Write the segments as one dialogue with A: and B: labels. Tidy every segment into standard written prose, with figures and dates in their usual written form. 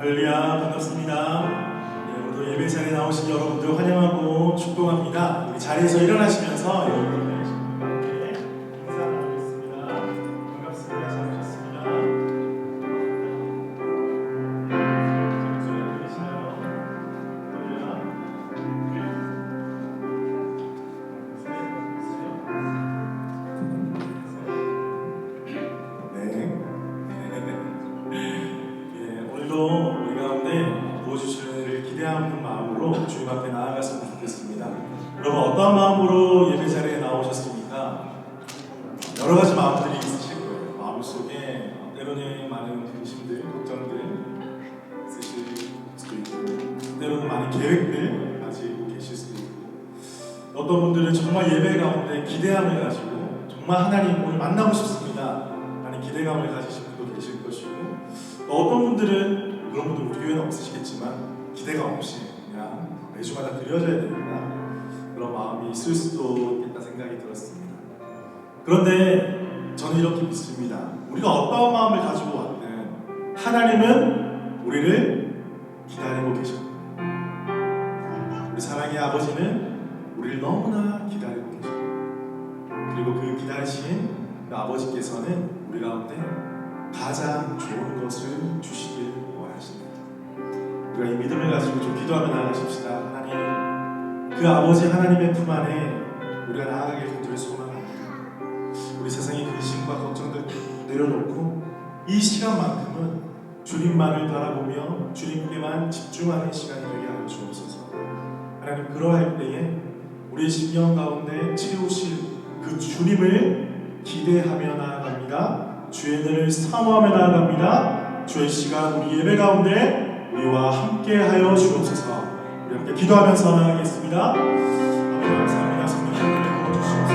A: 할렐루야, 반갑습니다. 네, 오늘도 예배 자리에 나오신 여러분들 환영하고 축복합니다. 우리 자리에서 일어나시면서 여러분들과 함께 인사 나누겠습니다. 반갑습니다. 잘 오셨습니다. 목소리가 들리시나요? 할렐루야. 오늘도 우리 가운데 부어주실 은혜를 기대하는 마음으로 주님 앞에 나아갔으면 좋겠습니다. 여러분 어떠한 마음으로 예배 자리에 나오셨습니까? 여러 가지 마음들이 있으실 거예요. 마음속에 때로는 많은 근심들, 걱정들 있으실 수도 있고, 때로는 많은 계획들 가지고 계실 수도 있고, 어떤 분들은 정말 예배 가운데 기대함을 가지고 정말 하나님 오늘 만나고 싶습니다 라는 기대감을 가지신 분도 계실 것이고, 어떤 분들은 그런 분들 우리 교회는 없으시겠지만 기대감 없이 그냥 매주마다 드려져야 된다 그런 마음이 있을 수도 있겠다 생각이 들었습니다. 그런데 저는 이렇게 믿습니다. 우리가 어떤 마음을 가지고 왔든 하나님은 우리를 기다리고 계십니다. 우리 사랑의 아버지는 우리를 너무나 기다리고 계십니다. 그리고 그 기다리신 그 아버지께서는 우리 가운데 가장 좋은 것을 주시길 원하십니다. 우리가 이 믿음을 가지고 좀 기도하며 나아가십시다. 하나님, 그 아버지 하나님의 품 안에 우리가 나아가길 간절히 소망합니다. 우리 세상의 근심과 걱정들 내려놓고 이 시간만큼은 주님만을 바라보며 주님께만 집중하는 시간이 되게 하여 주옵소서. 하나님, 그러할 때에 우리의 심령 가운데 채우실 그 주님을 기대하며 나아갑니다. 주의 은혜를 사모하며 나아갑니다. 주의 시간 우리 예배 가운데 우리와 함께 하여 주옵소서. 우리 함께 기도하면서 나아가겠습니다. 아멘. 감사합니다. 성령 함께 부어주시옵소서.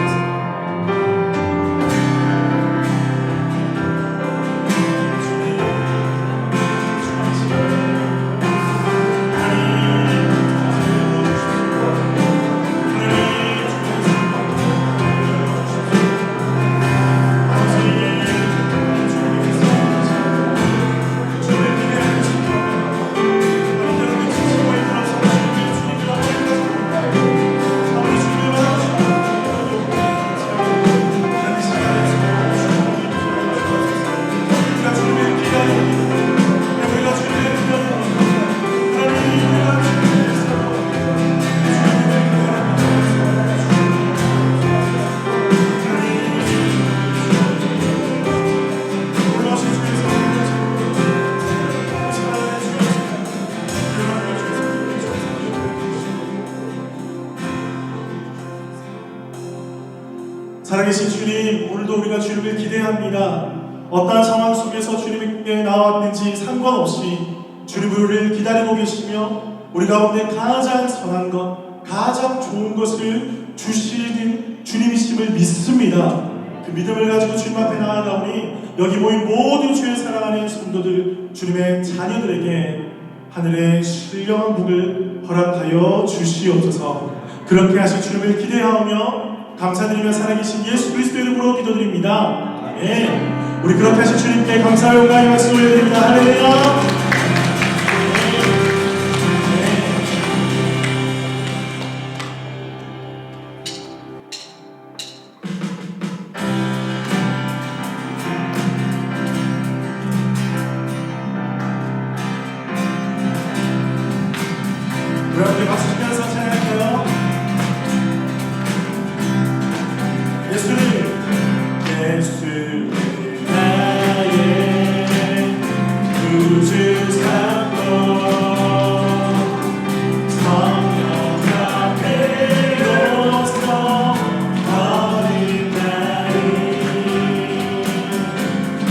A: 살아계신 주님, 오늘도 우리가 주님을 기대합니다. 어떠한 상황 속에서 주님께 나왔는지 상관없이 주님은 우리를 기다리고 계시며 우리 가운데 가장 선한 것, 가장 좋은 것을 주시는 주님이심을 믿습니다. 그 믿음을 가지고 주님 앞에 나아가오니 여기 모인 모든 주의 사랑하는 성도들, 주님의 자녀들에게 하늘의 신령한 복을 허락하여 주시옵소서. 그렇게 하실 주님을 기대하며 감사드리며 살아계신 예수 그리스도 이름으로 기도드립니다. 아멘. 우리 그렇게 하신 주님께 감사와 영광의 말씀 올려드립니다. 할렐루야. 여러분들 박수 치면서 찬양할게요. 예수는 나의 구주 삼고 성령 앞에로서 어린 날이 이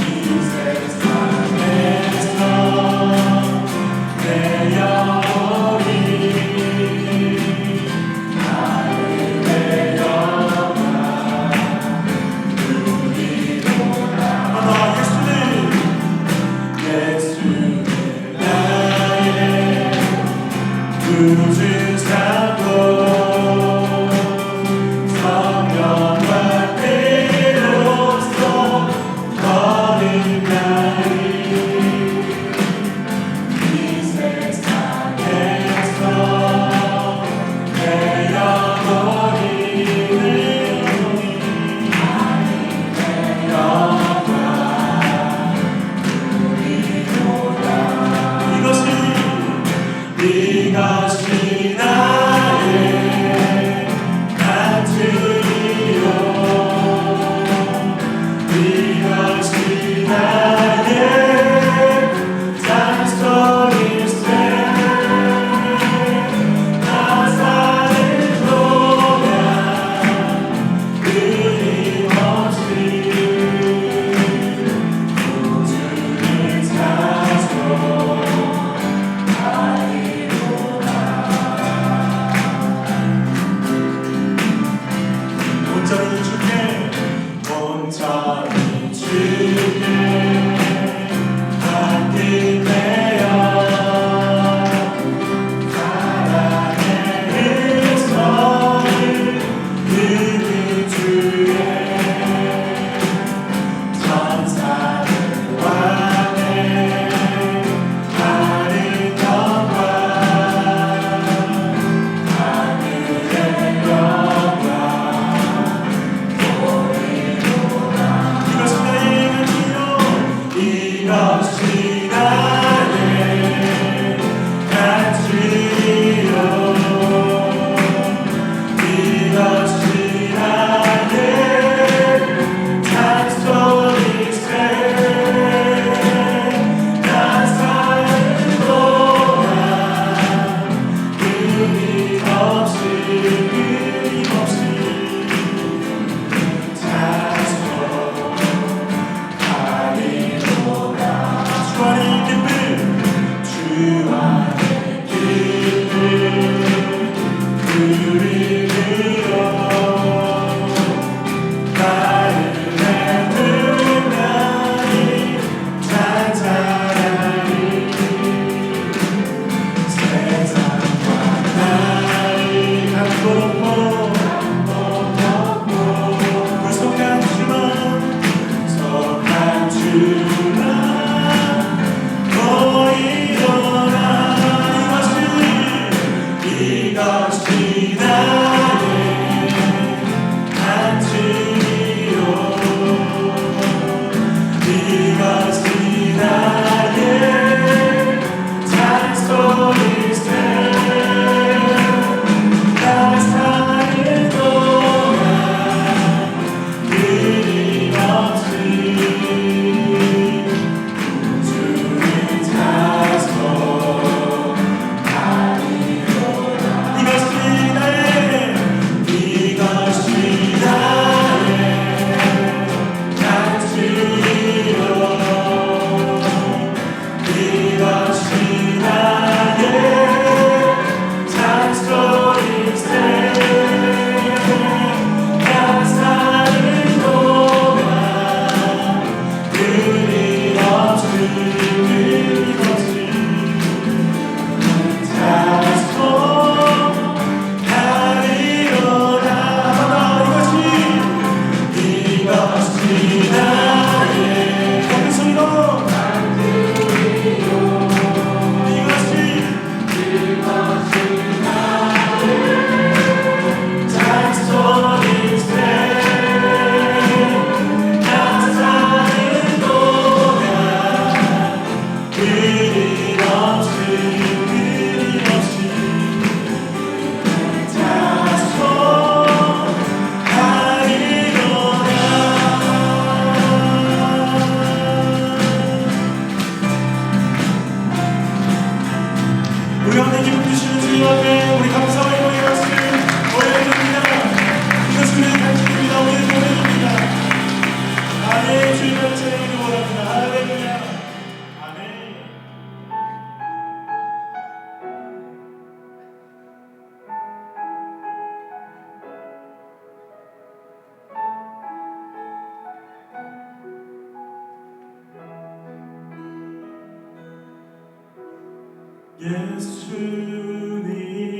A: 세상에서 내 영혼이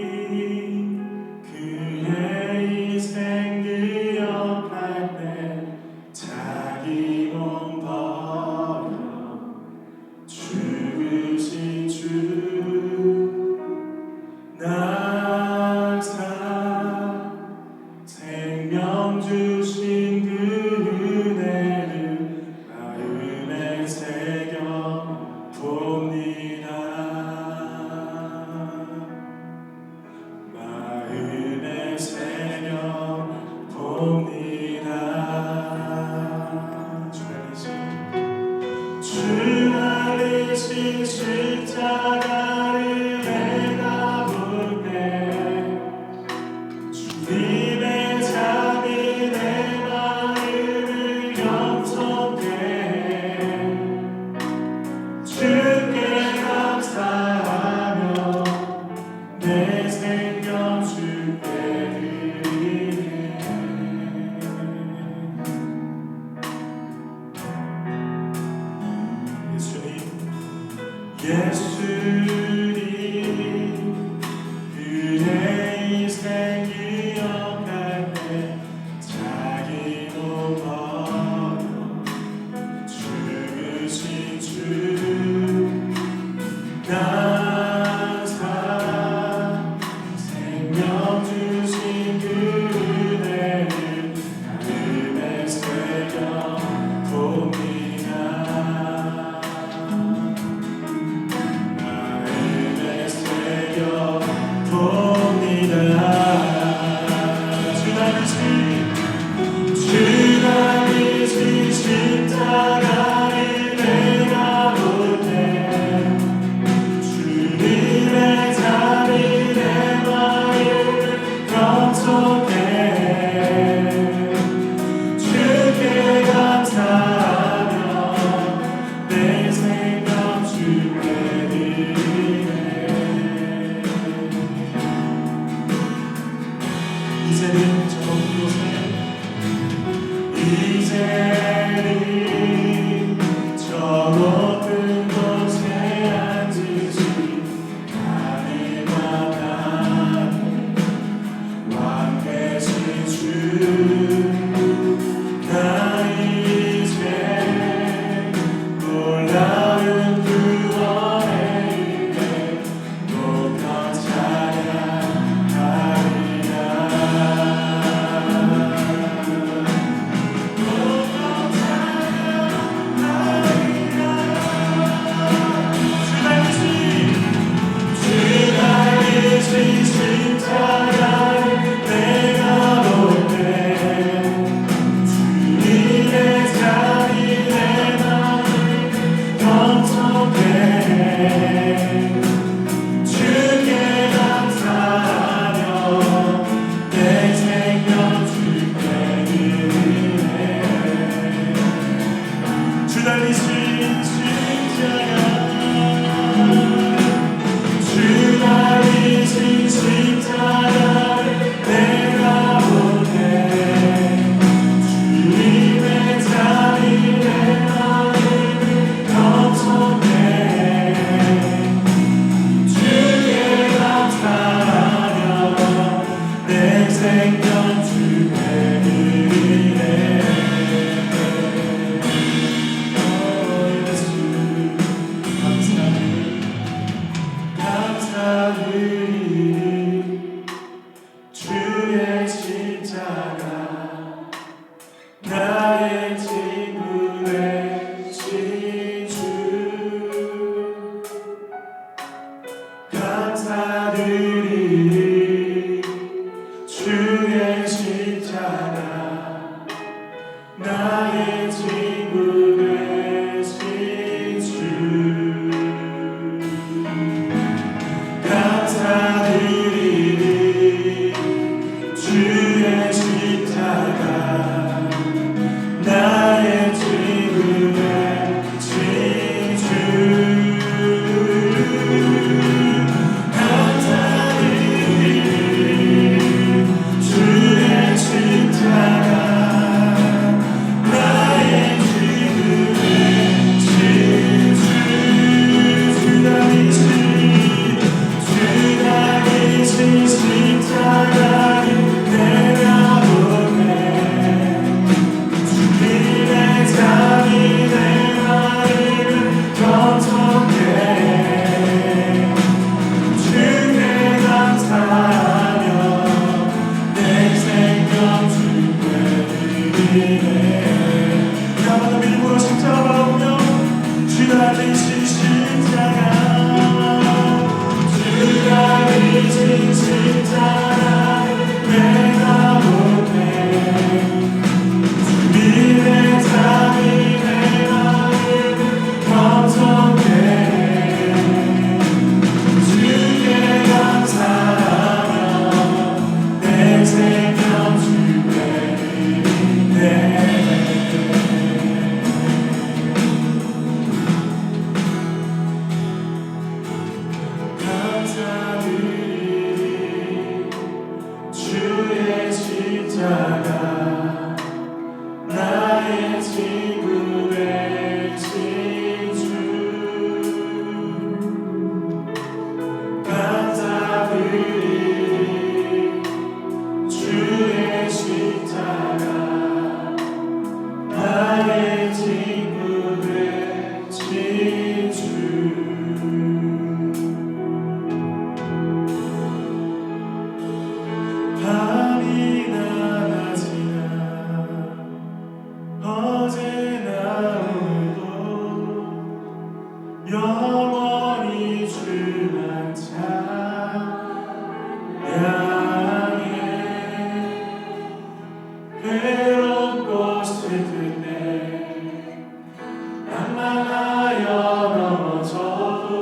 A: 예수님 그의 희생 기억할 때 자기 몸 버려 죽으신 주 낙사 생명 주신 그 은혜를 마음에 새겨 봅니다. 마음에 새겨 봅니다. 주 날리신 십자가를 내가 볼 때 주님의 잠이 내 마음을 겸손케 해 주께 감사하며 내 생명 주께 드리네. 예수님 그의 희생 기억할 때 자기 몸 버려 죽으신 주 낙사 생명 주신 그 은혜를 마음에 새겨 봅니다. 영원히 주만 찬양해. 외롭고 슬플 때 낭만하여 넘어져도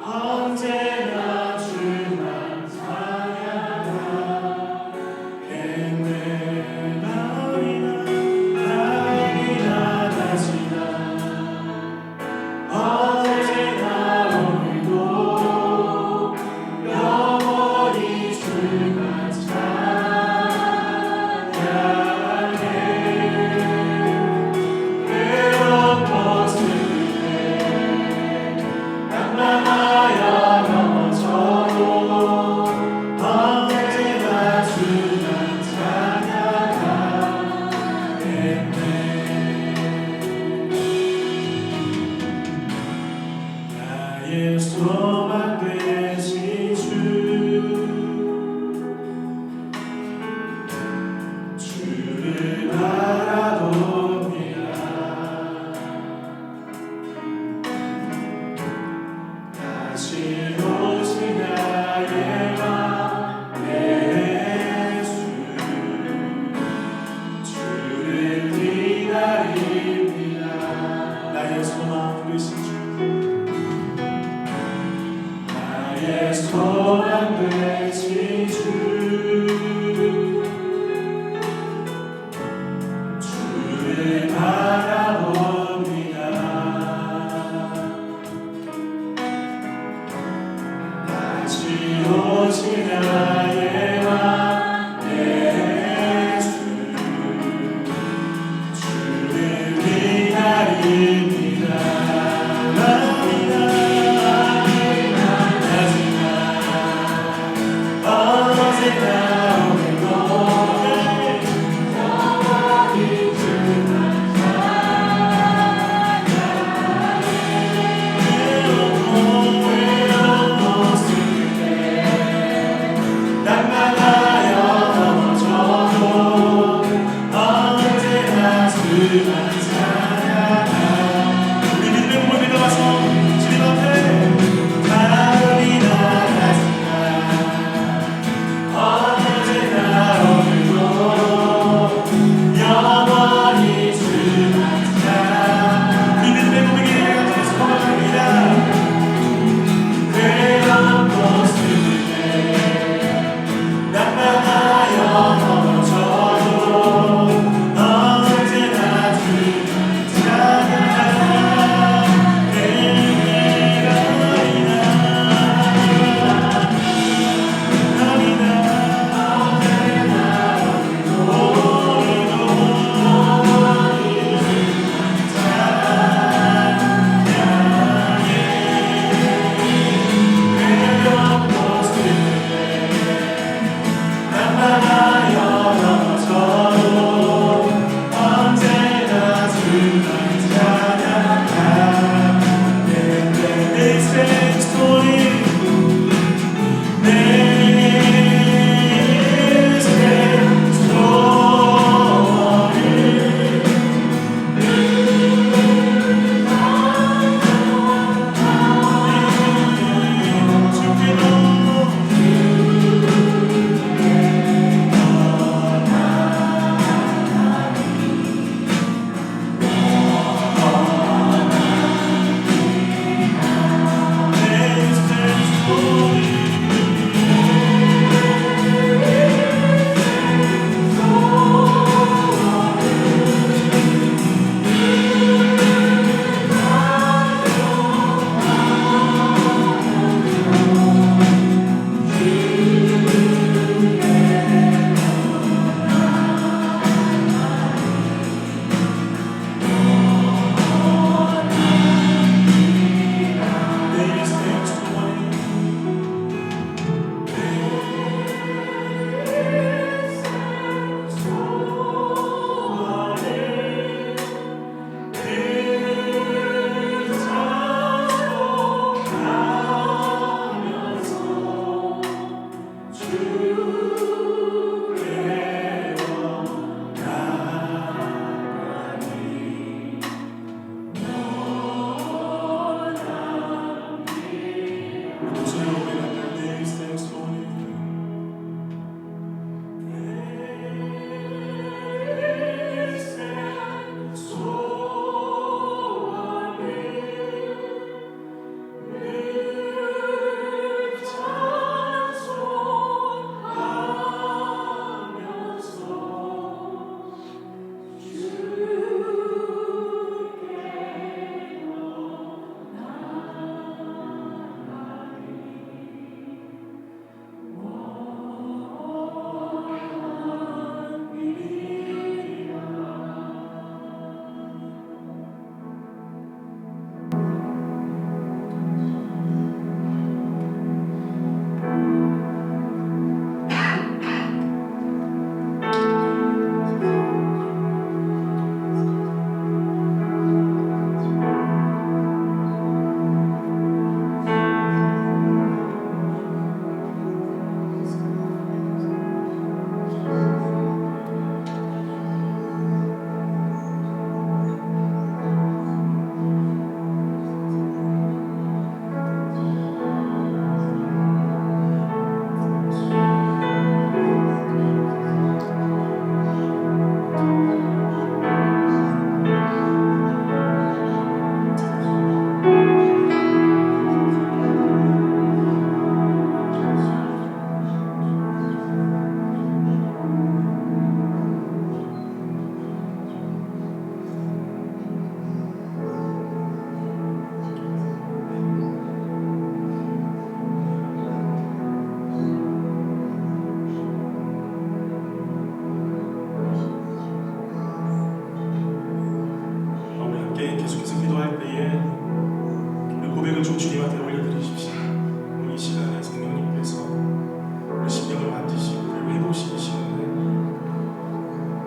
A: 언제나 주만 찬양하겠네. 밤이나 낮이나 어제나 오늘도 영원히 주만 찬양해. 외롭고 슬플 때 낭만하여 넘어져도 언제나 주만 찬양하겠네. 나의 소망 되신 주, 주를 바라봅니다. 다시 오실 나의 왕 예수, 주를 기다립니다. 나의 소망 되신 주, 나의 소망 되신 주, 주를 바라봅니다. 다시 오실 나의 왕 예수, 주를 기다립니다. 고백을 좀 주님한테 올려드리십시오. 오늘 이 시간에 성령님께서 우리 심령을 만지시고 우리를 회복시키시는데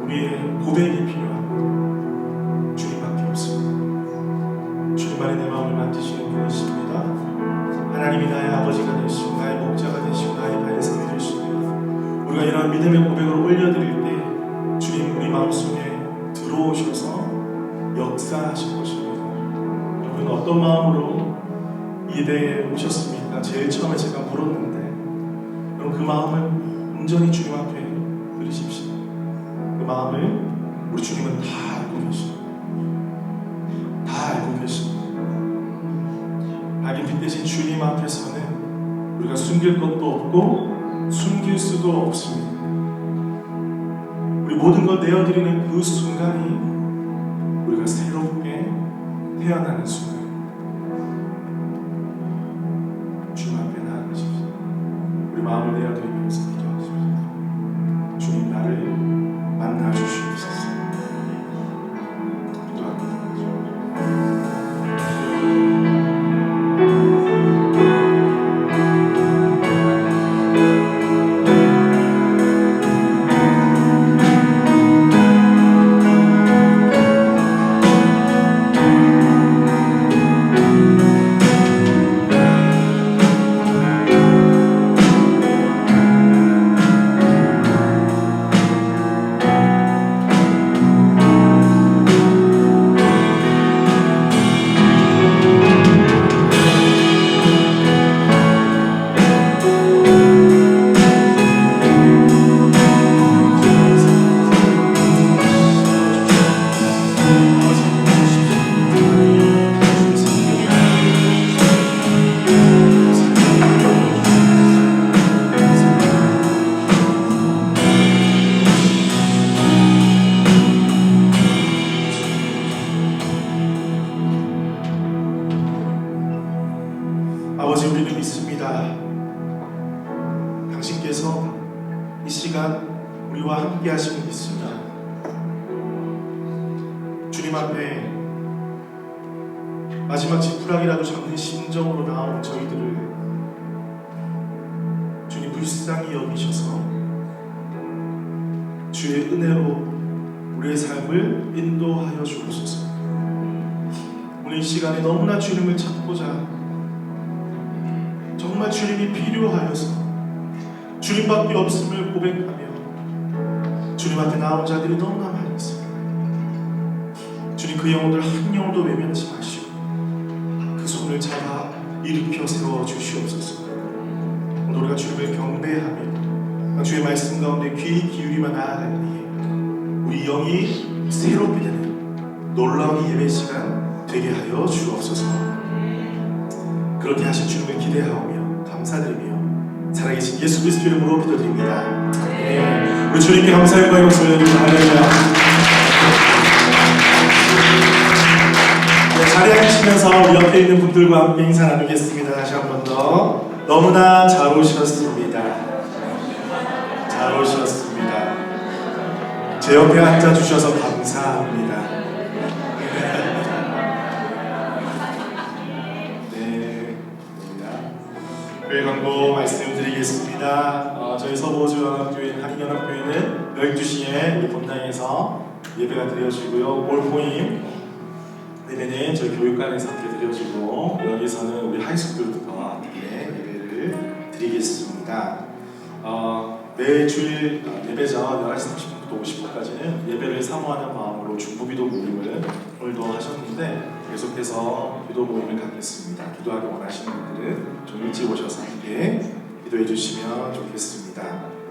A: 우리의 고백이 필요합니다. 주님밖에 없습니다. 주님만이 내 마음을 만지시는 분이십니다. 하나님이 나의 아버지가 되시고 나의 목자가 되시고 나의 반석이 되시고 우리가 이런 믿음의 고백을 올려드릴 때 주님 우리 마음속에 들어오셔서 역사하실 것입니다. 여러분 어떤 마음으로 예배에 오셨습니까? 제일 처음에 제가 물었는데 여러분 그 마음을 온전히 주님 앞에 드리십시오. 그 마음을 우리 주님은 다 알고 계십니다. 다 알고 계십니다. 하긴 빛대신 주님 앞에서는 우리가 숨길 것도 없고 숨길 수도 없습니다. 우리 모든 걸 내어드리는 그 순간이 우리가 새롭게 태어나는 순간. 주님 앞에 나아가십시오. 우리 마음을 내어드리면서 기도하십시오. 주님 나를 만나 주시옵소서. 기도합니다. 아버지 우리는 믿습니다. 당신께서 이 시간 우리와 함께 하심을 믿습니다. 주님 앞에 마지막 지푸라기라도 잡는 심정으로 나온 저희들을 주님 불쌍히 여기셔서 주의 은혜로 우리의 삶을 인도하여 주옵소서. 오늘 이 시간에 너무나 주님을 찾고자 정말 주님이 필요하여서 주님밖에 없음을 고백하며 주님 앞에 나온 자들이 너무나 많이 있습니다. 주님 그 영혼들 한 영혼도 외면하지 마시고 그 손을 잡아 일으켜 세워 주시옵소서. 오늘 우리가 주님을 경배하며 주의 말씀 가운데 귀 기울이며 나아갈 때에 우리 영이 새롭게 되는 놀라운 예배 시간 되게 하여 주옵소서. 그렇게 하신 주님을 기대하오며 감사드리며 살아계신 예수 그리스도 이름으로 기도드립니다. 네. 우리 주님께 감사의 고백을 올려드립니다. 할렐루야. 네, 자리에 앉으시면서 우리 옆에 있는 분들과 함께 인사 나누겠습니다. 다시 한 번 더 너무나 잘 오셨습니다. 잘 오셨습니다. 제 옆에 앉아주셔서 감사합니다. 교회 광고 말씀드리겠습니다. 저희 서보호주연합교회 한인연합교회는 12시에 본당에서 예배가 드려지고요. 올포임 예배는 저희 교육관에서 함께 드려지고 여기서는 우리 하이스쿨부터 함께 예배를 드리겠습니다. 매주일 예배 전 11시 30분부터 50분까지는 예배를 사모하는 마음으로 중부기도 모임을 오늘도 하셨는데 계속해서 기도 모임을 갖겠습니다. 기도하기 원하시는 분들은 좀 일찍 오셔서 함께 기도해 주시면 좋겠습니다.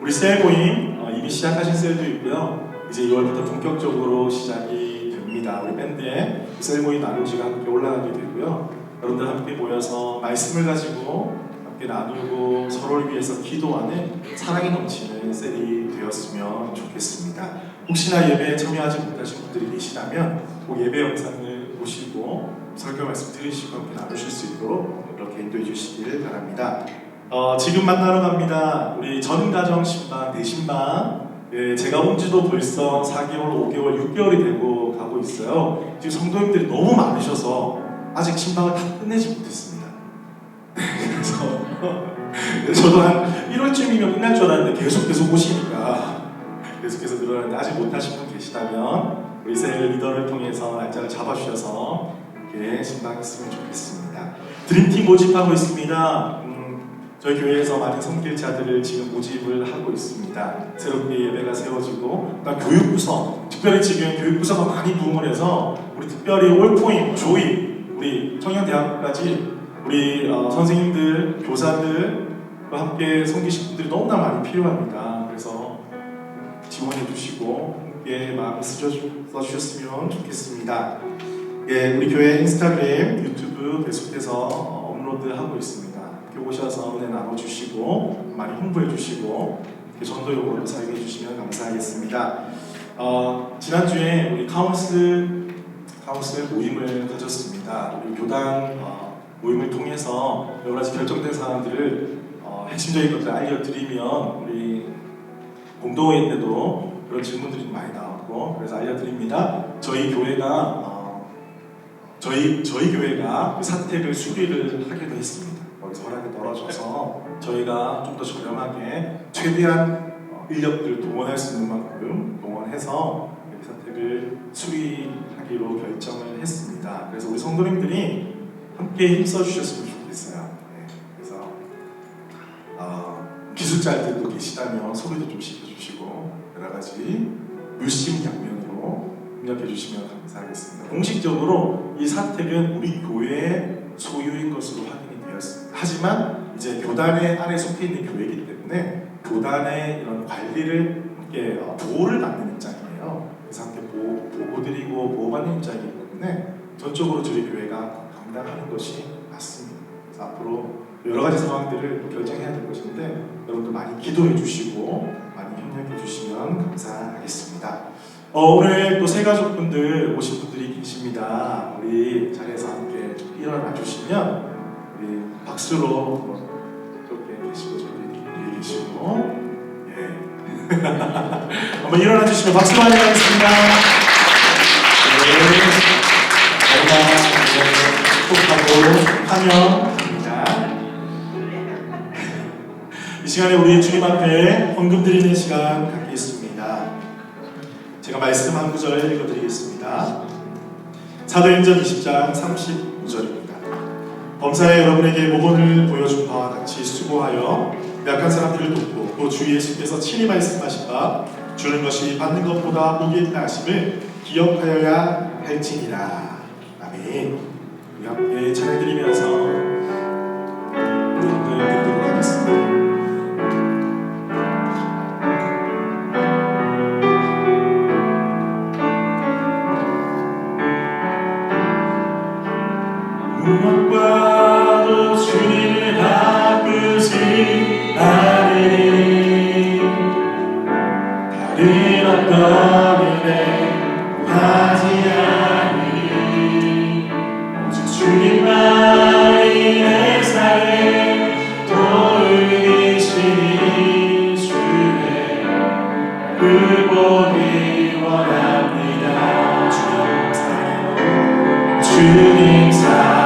A: 우리 셀 모임 이미 시작하신 셀도 있고요. 이제 2월부터 본격적으로 시작이 됩니다. 우리 밴드에 셀 모임 나누지가 함께 올라가게 되고요. 여러분들 함께 모여서 말씀을 가지고 함께 나누고 서로를 위해서 기도하는 사랑이 넘치는 셀이 되었으면 좋겠습니다. 혹시나 예배에 참여하지 못하신 분들이 계시다면 꼭 예배 영상을 보시고 설교 말씀 들으시고 함께 나누실 수 있도록 이렇게 인도해 주시길 바랍니다. 지금 만나러 갑니다. 우리 전가정 신방, 대신방. 예, 제가 온 지도 벌써 4개월, 5개월, 6개월이 되고 가고 있어요. 지금 성도님들이 너무 많으셔서 아직 신방을 다 끝내지 못했습니다. 그래서 저도 한 1월쯤이면 끝날 줄 알았는데 계속 오시니까 계속해서 늘어나는데 아직 못하신 분 계시다면 우리 셀 리더를 통해서 날짜를 잡아주셔서 이렇게 신방했으면 좋겠습니다. 드림팀 모집하고 있습니다. 저희 교회에서 많은 선길자들을 지금 모집을 하고 있습니다. 새롭게 예배가 세워지고, 교육부서, 특별히 지금 교육부서가 많이 부흥을 해서 우리 특별히 올포인, 조이, 우리 청년대학까지 우리 선생님들, 교사들과 함께 섬기신 분들이 너무나 많이 필요합니다. 그래서 지원해 주시고 함께 마음을 써주셨으면 좋겠습니다. 예, 우리 교회 인스타그램, 유튜브 계속해서 업로드하고 있습니다. 이렇게 오셔서 은혜 나눠주시고 많이 홍보해 주시고 전도용으로 사용해 주시면 감사하겠습니다. 지난주에 우리 카운슬 모임을 가졌습니다. 우리 교단 모임을 통해서 여러 가지 결정된 사항들을 핵심적인 것들을 알려드리면 우리 공동회의 때도 그런 질문들이 많이 나왔고 그래서 알려드립니다. 저희 교회가 그 사택을 수리를 하기로 했습니다. 거기서 허락이 떨어져서 저희가 좀 더 저렴하게 최대한 인력들을 동원할 수 있는 만큼 동원해서 사택을 수리하기로 결정을 했습니다. 그래서 우리 성도님들이 함께 힘써 주셨으면 좋겠어요. 네, 그래서 기술자들도 계시다면 소개도 좀 시켜주시고 여러 가지 물심양면으로 협력해 주시면 감사하겠습니다. 공식적으로 이 사택은 우리 교회의 소유인 것으로 확인이 되었습니다. 하지만 이제 교단의 안에 속해 있는 교회이기 때문에 교단의 이런 관리를 함께 보호를 받는 입장이에요. 그래서 함께 보호드리고 보호받는 입장이기 때문에 전적으로 저희 교회가 감당하는 것이 맞습니다. 그래서 앞으로 여러 가지 상황들을 결정해야 될 것인데 여러분들 많이 기도해 주시고 많이 협력해 주시면 감사하겠습니다. 오늘 또 새 가족분들 오신 분들이 계십니다. 우리 자리에서 함께 좀 일어나 주시면 우리 박수로 이렇게 계시고 저기 위에 계시고 예. 한번 일어나 주시면 박수로 환영하겠습니다. 축복하고 환영합니다. 이 시간에 우리 주님 앞에 헌금 드리는 시간 갖겠습니다. 제가 말씀 한 구절 읽어드리겠습니다. 사도행전 20장 39절입니다. 범사에 여러분에게 모범을 보여준 바와 같이 수고하여 약한 사람들을 돕고 또 주 예수께서 친히 말씀하신 바 주는 것이 받는 것보다 복이 있다 하심을 기억하여야 할지니라. 아멘. 우리 함께 찬양드리면서 오늘 듣도록 하겠습니다. 무엇과도 주님을 바꾸지 않으니 다른 어떤 은혜 구하지 않으니 오직 주님만이 내 삶의 도우이시니 주의 그 보기 원합니다. 주님 사랑해요. 주님 사랑해요.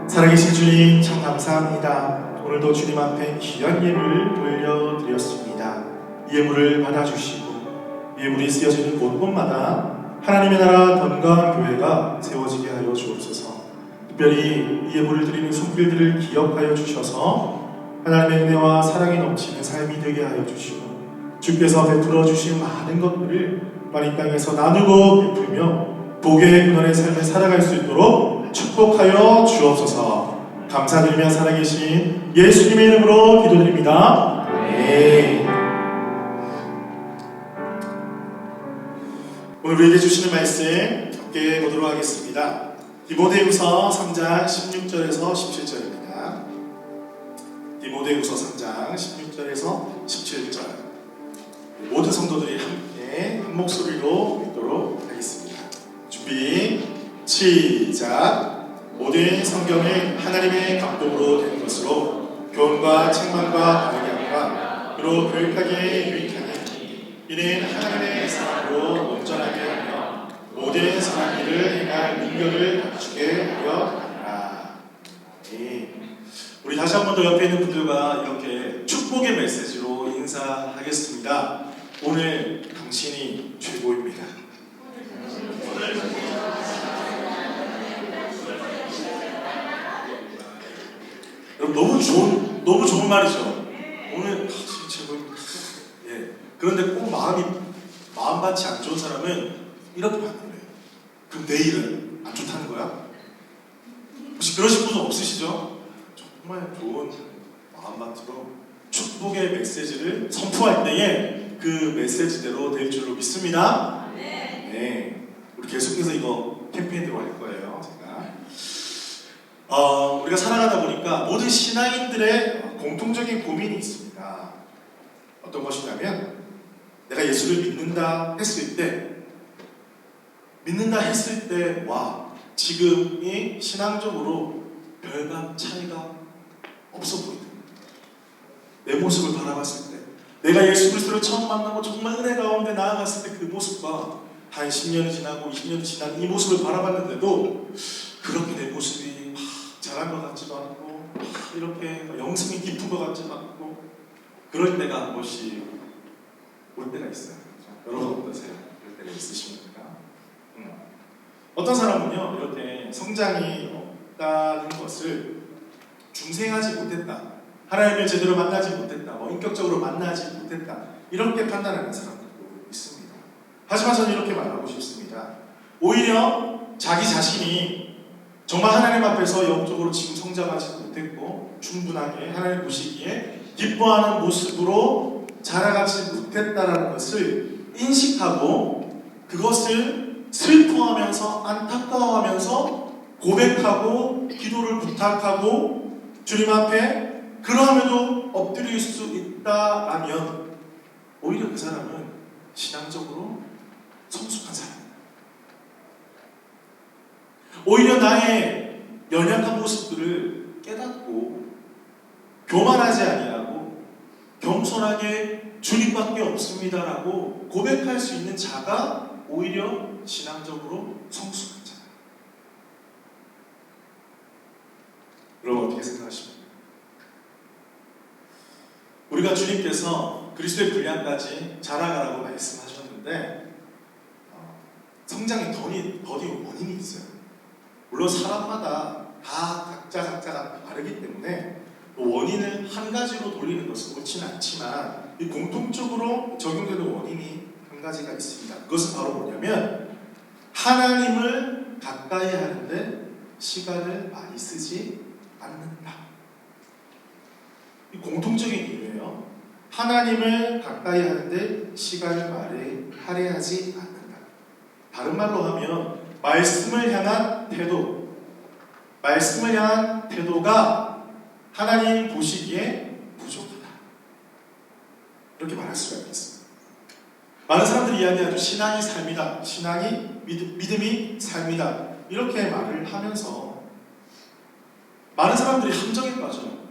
A: 살아계신 주님 참 감사합니다. 오늘도 주님 앞에 귀한 예물을 올려드렸습니다. 예물을 받아주시고 예물이 쓰여지는 곳곳마다 하나님의 나라 건강한 교회가 세워지게 하여 주옵소서. 특별히 이 예물을 드리는 손길들을 기억하여 주셔서 하나님의 은혜와 사랑이 넘치는 삶이 되게 하여 주시고 주께서 베풀어 주신 많은 것들을 이 땅에서 나누고 베풀며 복의 근원의 삶을 살아갈 수 있도록 축복하여 주옵소서. 감사드리며 살아계신 예수님의 이름으로 기도드립니다. 네. 오늘 우리에게 주시는 말씀 함께 보도록 하겠습니다. 디모데후서 3장 16절에서 17절입니다. 디모데후서 3장 16절에서 17절 모든 성도들이 함께 한 목소리로 읽도록 하겠습니다. 준비 시작. 모든 성경은 하나님의 감동으로 된 것으로 교훈과 책망과 발견과 그로 교육하기에 유익하니 이는 하나님의 사랑으로 온전하게 하며 모든 선한 일을 행할 능력을 갖추게 하려 하라. 우리 다시 한 번 더 옆에 있는 분들과 이렇게 축복의 메시지로 인사하겠습니다. 오늘 당신이 최고입니다. 여러분 너무 좋은 말이죠. 오늘 당신이 최고입니다. 예. 그런데 꼭 마음 받지 안 좋은 사람은 이렇게 받는 거예요. 그럼 내일은 안 좋다는 거야? 혹시 그러신 분 없으시죠? 정말 좋은 마음만으로 축복의 메시지를 선포할 때에 그 메시지대로 될 줄로 믿습니다. 네. 우리 계속해서 이거 캠페인 들어갈 거예요. 제가 우리가 살아가다 보니까 모든 신앙인들의 공통적인 고민이 있습니다. 어떤 것이냐면 내가 예수를 믿는다 했을 때와 지금이 신앙적으로 별반 차이가 없어 보인다. 내 모습을 바라봤을 때 내가 예수 그리스도를 처음 만나고 정말 은혜 가운데 나아갔을 때 그 모습과 한 10년이 지나고 20년이 지난 이 모습을 바라봤는데도 그렇게 내 모습이 잘한 것 같지도 않고 이렇게 영성이 깊은 것 같지도 않고 그럴 때가 한 번씩 올 때가 있어요. 여러분 어떠세요? 그럴 때가 있으십니까? 어떤 사람은요 이렇게 성장이 없다는 것을 중생하지 못했다, 하나님을 제대로 만나지 못했다, 인격적으로 만나지 못했다 이렇게 판단하는 사람들도 있습니다. 하지만 저는 이렇게 말하고 싶습니다. 오히려 자기 자신이 정말 하나님 앞에서 영적으로 지금 성장하지 못했고 충분하게 하나님 보시기에 기뻐하는 모습으로 자라가지 못했다라는 것을 인식하고 그것을 슬퍼하면서 안타까워하면서 고백하고 기도를 부탁하고 주님 앞에 그러함에도 엎드릴 수 있다라면 오히려 그 사람은 신앙적으로 성숙한 사람입니다. 오히려 나의 연약한 모습들을 깨닫고 교만하지 아니하고 겸손하게 주님밖에 없습니다라고 고백할 수 있는 자가 오히려 신앙적으로 성숙한 자예요. 여러분 어떻게 생각하십니까? 우리가 주님께서 그리스도의 분량까지 자라가라고 말씀하셨는데 성장의 더딘 원인이 있어요. 물론 사람마다 다 각자가 다르기 때문에 원인을 한 가지로 돌리는 것은 옳지는 않지만 이 공통적으로 적용되는 원인이 한 가지가 있습니다. 그것은 바로 뭐냐면 하나님을 가까이 하는데 시간을 많이 쓰지 않는다. 이 공통적인 이유예요. 하나님을 가까이 하는데 시간을 많이 할애하지 않는다. 다른 말로 하면 말씀을 향한 태도가 하나님 보시기에 부족하다. 이렇게 말할 수가 있겠습니다. 많은 사람들이 이야기하죠. 신앙이 삶이다. 믿음이 삶이다. 이렇게 말을 하면서 많은 사람들이 함정에 빠져요.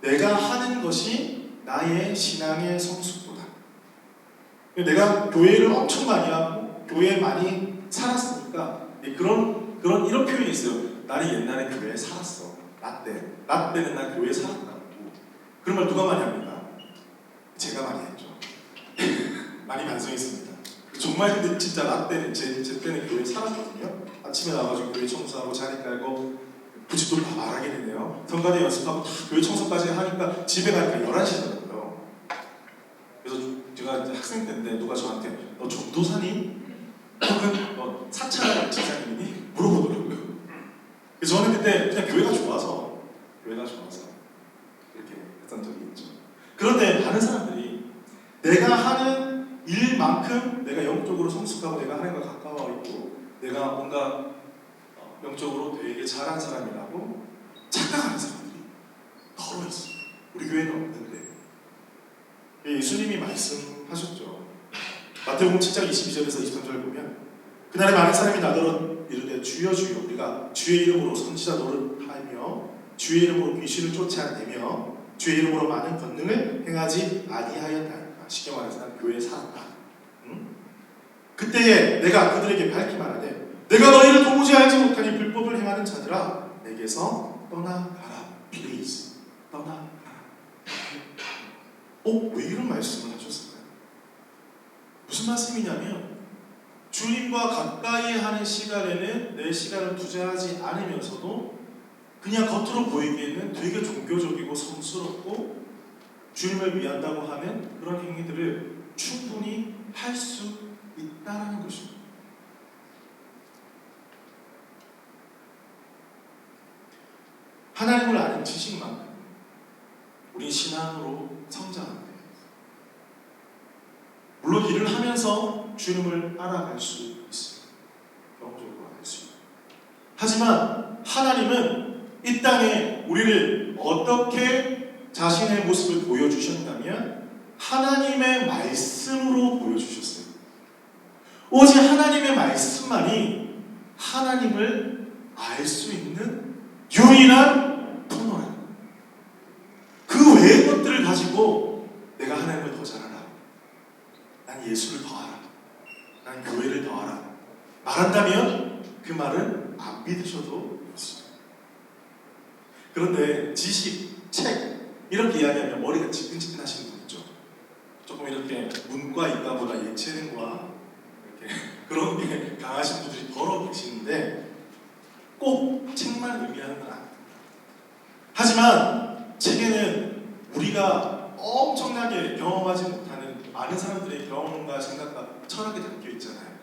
A: 내가 하는 것이 나의 신앙의 성숙도다. 내가 교회를 엄청 많이 하고 교회에 많이 살았으니까 이런 표현이 있어요. 나는 옛날에 교회에 살았어. 나 때는 난 교회에 살았다고. 그런 말 누가 많이 합니까? 제가 많이 했죠. 많이 반성했습니다. 정말 근데 진짜 나 때는 제 때는 교회에 살았거든요. 아침에 나와가지고 교회 청소하고 자리 깔고 부집도 다 말하게 되네요. 성가대 연습하고 다 교회 청소까지 하니까 집에 가니까 11시더라고요. 그래서 제가 이제 학생 때인데 누가 저한테 너 전도사니? 혹은 너 사찰 집사님이니? 물어보더라고요. 그래서 저는 그때 그냥 교회가 좋아서 이렇게 했던 적이 있죠. 그런데 다른 사람들이 내가 하는 일만큼 내가 영적으로 성숙하고 내가 하나님과 가까워 있고 내가 뭔가 영적으로 되게 잘한 사람이라고 착각하는 사람들이 더러 있어요. 우리 교회는 없는데. 예수님이 말씀하셨죠. 마태복음 7장 22절에서 23절 보면 그날에 많은 사람이 나더러 이르되 주여 주여 우리가 주의 이름으로 선지자 노릇하며 주의 이름으로 귀신을 쫓아내며 주의 이름으로 많은 권능을 행하지 아니하였다. 쉽게 말해서 난 교회에 살았다. 응? 그때에 내가 그들에게 밝히 말하되 내가 너희를 도무지 알지 못하니 불법을 행하는 자들아 내게서 떠나가라. Please 떠나가라. 왜 이런 말씀을 하셨을까요? 무슨 말씀이냐면 주님과 가까이 하는 시간에는 내 시간을 투자하지 않으면서도 그냥 겉으로 보이기에는 되게 종교적이고 성스럽고 주님을 위한다고 하는 그런 행위들을 충분히 할 수 있다는 것입니다. 하나님을 아는 지식만큼 우리 신앙으로 성장합니다. 물론 일을 하면서 주님을 알아갈 수 있습니다. 경험적으로 알 수 있습니다. 하지만 하나님은 이 땅에 우리를 어떻게 자신의 모습을 보여주셨다면 하나님의 말씀으로 보여주셨어요. 오직 하나님의 말씀만이 하나님을 알 수 있는 유일한 통로라. 그 외의 것들을 가지고 내가 하나님을 더 잘 알아. 난 예수를 더 알아. 난 교회를 더 알아. 말한다면 그 말은 안 믿으셔도 좋습니다. 그런데 지식, 책 이렇게 이야기하면 머리가 지끈지끈하시는 분 있죠. 조금 이렇게 문과 이과보다 예체능과 이렇게 그런 게 강하신 분들이 더러 계시는데 꼭 책만 의미하는 건 아닙니다. 하지만 책에는 우리가 엄청나게 경험하지 못하는 많은 사람들의 경험과 생각과 철학이 담겨 있잖아요.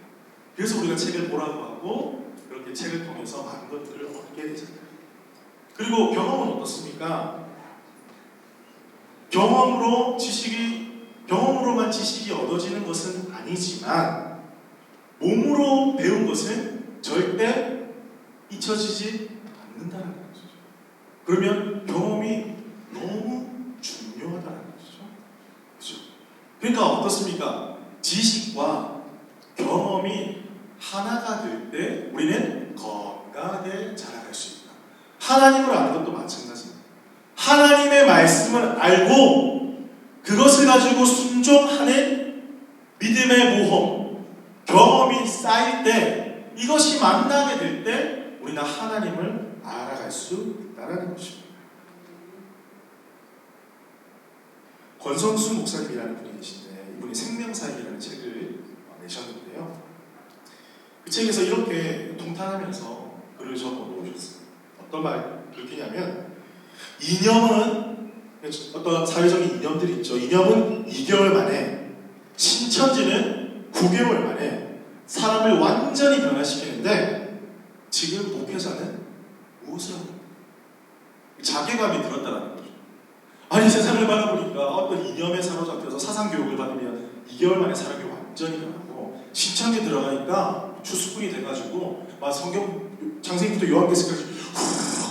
A: 그래서 우리가 책을 보라고 하고 그렇게 책을 통해서 많은 것들을 얻게 되잖아요. 그리고 경험은 어떻습니까? 경험으로만 지식이 얻어지는 것은 아니지만 몸으로 배운 것은 절대 잊혀지지 않는다는 거죠. 그러면 경험이 너무 중요하다는 것이죠. 그렇죠? 그러니까 어떻습니까? 지식과 경험이 하나가 될 때 우리는 건강하게 자라갈 수 있다. 하나님을 아는 것도 마찬가지입니다. 하나님의 말씀을 알고 그것을 가지고 순종하는 믿음의 모험, 경험이 쌓일 때 이것이 만나게 될 때 우리는 하나님을 알아갈 수 있다는 것입니다. 권성수 목사님이라는 분이 계신데 이분이 생명사역이라는 책을 내셨는데요. 그 책에서 이렇게 통탄하면서 글을 적어 놓으셨어요. 어떤 글이냐면 이념은 어떤 사회적인 이념들이 있죠. 이념은 2개월 만에 신천지는 9개월 만에 사람을 완전히 변화시키는데 지금 목회자는 무엇을 합니까? 자괴감이 들었다는 거죠. 아니 세상을 바라보니까 어떤 이념에 사로잡혀서 사상교육을 받으면 2개월 만에 사람이 완전히 변하고 신천지 들어가니까 주수꾼이 돼가지고 막 성경 창세기부터 요한계시까지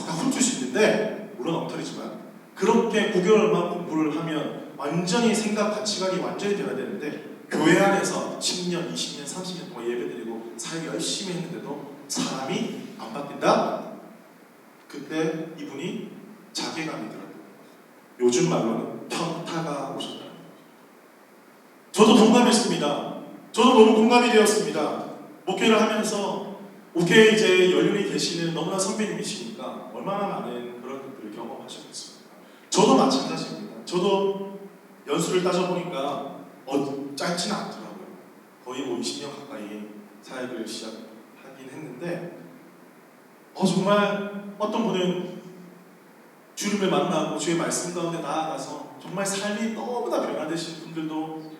A: 다 훑을 수 있는데 물론 엉터리지만 그렇게 9개월만 공부를 하면 완전히 생각 가치관이 완전히 변화되는데 교회 안에서 10년, 20년, 30년 동안 예배드리고 사역 열심히 했는데도 사람이 안 바뀐다? 그때 이분이 자괴감이 들어요. 요즘 말로는 평타가 오셨다는 거예요. 저도 동감했습니다. 저도 너무 공감이 되었습니다. 목회를 하면서 목회에 이제 연륜이 되시는 너무나 선배님이시니까 얼마나 많은 그런 것들을 경험하셨겠습니까? 저도 마찬가지입니다. 저도 연수를 따져보니까 짧지는 않더라고요. 거의 20년 가까이 사역을 시작하긴 했는데 정말 어떤 분은 주님을 만나고 주의 말씀 가운데 나아가서 정말 삶이 너무나 변화되신 분들도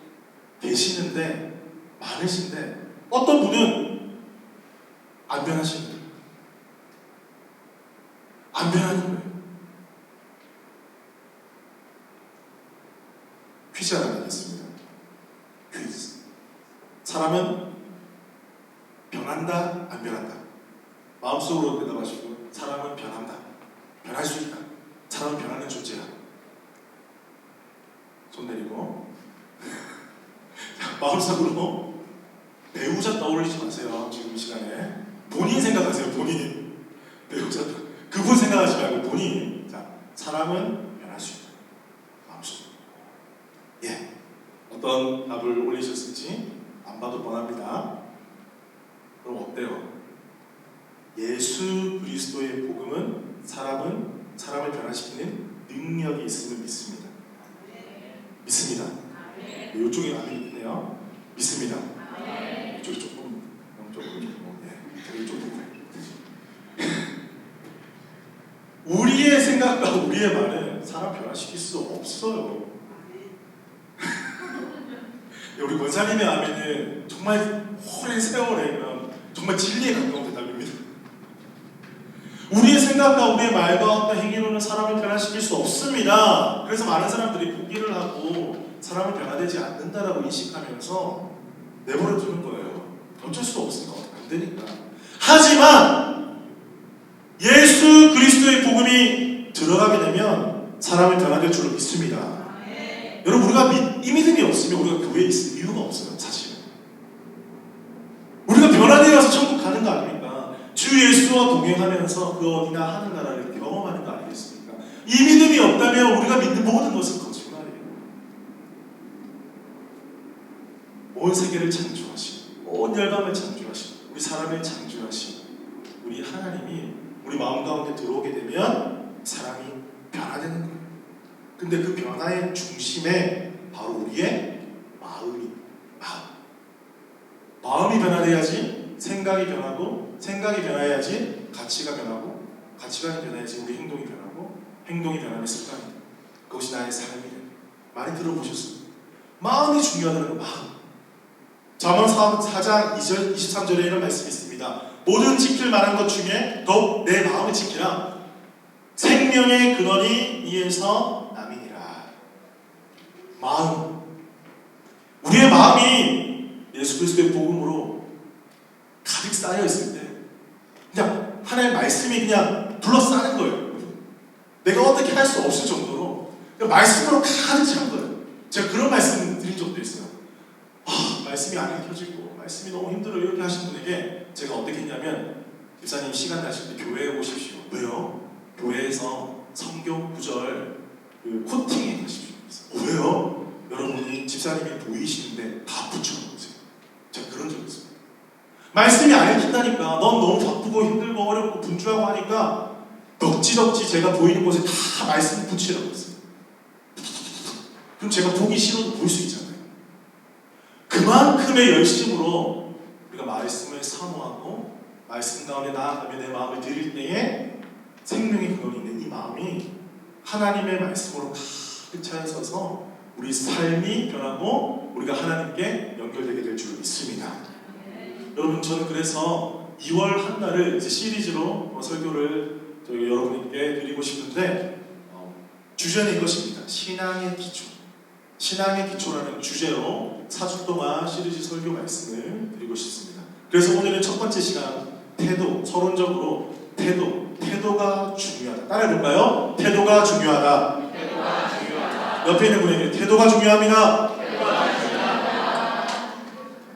A: 계시는데 많으신데 어떤 분은 안 변하시는 거예요. 안 변하는 거예요. 퀴즈 하나 내겠습니다. 퀴즈. 사람은 변한다, 안 변한다. 마음속으로 대답하시고 사람은 변한다. 변할 수 있다. 사람은 변하는 존재야. 마음속으로 배우자 떠올리지 마세요. 지금 이 시간에 본인 생각하세요. 본인. 배우자 그분 생각하지 말고 본인. 자, 사람은 변할 수 있다. 마음속으로. 예. 어떤 답을 올리셨을지 안 봐도 뻔합니다. 그럼 어때요? 예수 그리스도의 복음은 사람을 변화시키는 능력이 있음을 믿습니다. 믿습니다. 이쪽이 아니네요. 믿습니다. 이쪽이 조금 영적으로 이쪽으로. 우리의 생각과 우리의 말은 사람 변화시킬 수 없어요. 우리 권사님의 아멘은 정말 오랜 세월에 정말 진리에 가까운 대답입니다. 우리의 생각과 우리의 말과 어떤 행위로는 사람을 변화시킬 수 없습니다. 그래서 많은 사람들이 포기를 하고 사람을 변화되지 않는다라고 인식하면서 내버려 두는 거예요. 어쩔 수 없으니까 안 되니까. 하지만 예수 그리스도의 복음이 들어가게 되면 사람을 변화될 줄로 믿습니다. 여러분, 우리가 이 믿음이 없으면 우리가 교회에 있을 이유가 없어요. 사실은 우리가 변화되어 가서 천국 가는 거 아닙니까? 주 예수와 동행하면서 그 어디나 하는 나라를 경험하는 거 아니겠습니까? 이 믿음이 없다면 우리가 믿는 모든 것은 거짓말이에요. 온 세계를 창조하신, 온 열방을 창조하신, 우리 사람을 창조하신 우리 하나님이 우리 마음 가운데 들어오게 되면 사람이 변화되는 거예요. 근데 그 변화의 중심에 바로 우리의 마음이 변화돼야지 생각이 변하고, 생각이 변화해야지 가치가 변하고, 가치가 변화해야지 우리 행동이 변하고, 행동이 변하는 습관이 돼. 그것이 나의 삶이 돼. 많이 들어보셨어요? 마음이 중요하다는 거. 마음. 잠언 4장 23절에 이런 말씀이 있습니다. 모든 지킬 만한 것 중에 더욱 내 마음을 지키라. 생명의 근원이 이에서 남이니라. 마음. 우리의 마음이 예수 그리스도의 복음으로 가득 쌓여 있을 때 그냥 하나님의 말씀이 그냥 둘러싸는 거예요. 내가 어떻게 할 수 없을 정도로 그냥 말씀으로 가득 찬 거예요. 제가 그런 말씀 드린 적도 있어요. 말씀이 안 읽혀지고 말씀이 너무 힘들어 이렇게 하신 분에게 제가 어떻게 했냐면, 집사님 시간 나실 때 교회에 오십시오. 왜요? 교회에서 성경 구절 코팅해 가십시오. 왜요? 여러분이 집사님이 보이시는데 다 붙여놓으세요. 제가 그런 적이 있어요. 말씀이 안 읽힌다니까. 넌 너무 바쁘고 힘들고 어렵고 분주하고 하니까 덕지덕지 제가 보이는 곳에 다 말씀 붙이라고 했어요. 그럼 제가 보기 싫어도 볼 수 있잖아요. 그만큼의 열심으로 우리가 말씀을 사모하고 말씀 가운데 나아가며 내 마음을 드릴 때에 생명의 근원이 있는 이 마음이 하나님의 말씀으로 가득 차 있어서 우리 삶이 변하고 우리가 하나님께 연결되게 될 줄 믿습니다. 여러분, 저는 그래서 2월 한 달을 이제 시리즈로 설교를 여러분께 드리고 싶은데, 주제는 이것입니다. 신앙의 기초. 신앙의 기초라는 주제로 4주 동안 시리즈 설교 말씀을 드리고 싶습니다. 그래서 오늘은 첫 번째 시간, 태도, 서론적으로 태도가 중요하다. 따라해볼까요? 태도가 중요하다. 옆에 있는 분에게 태도가 중요합니다.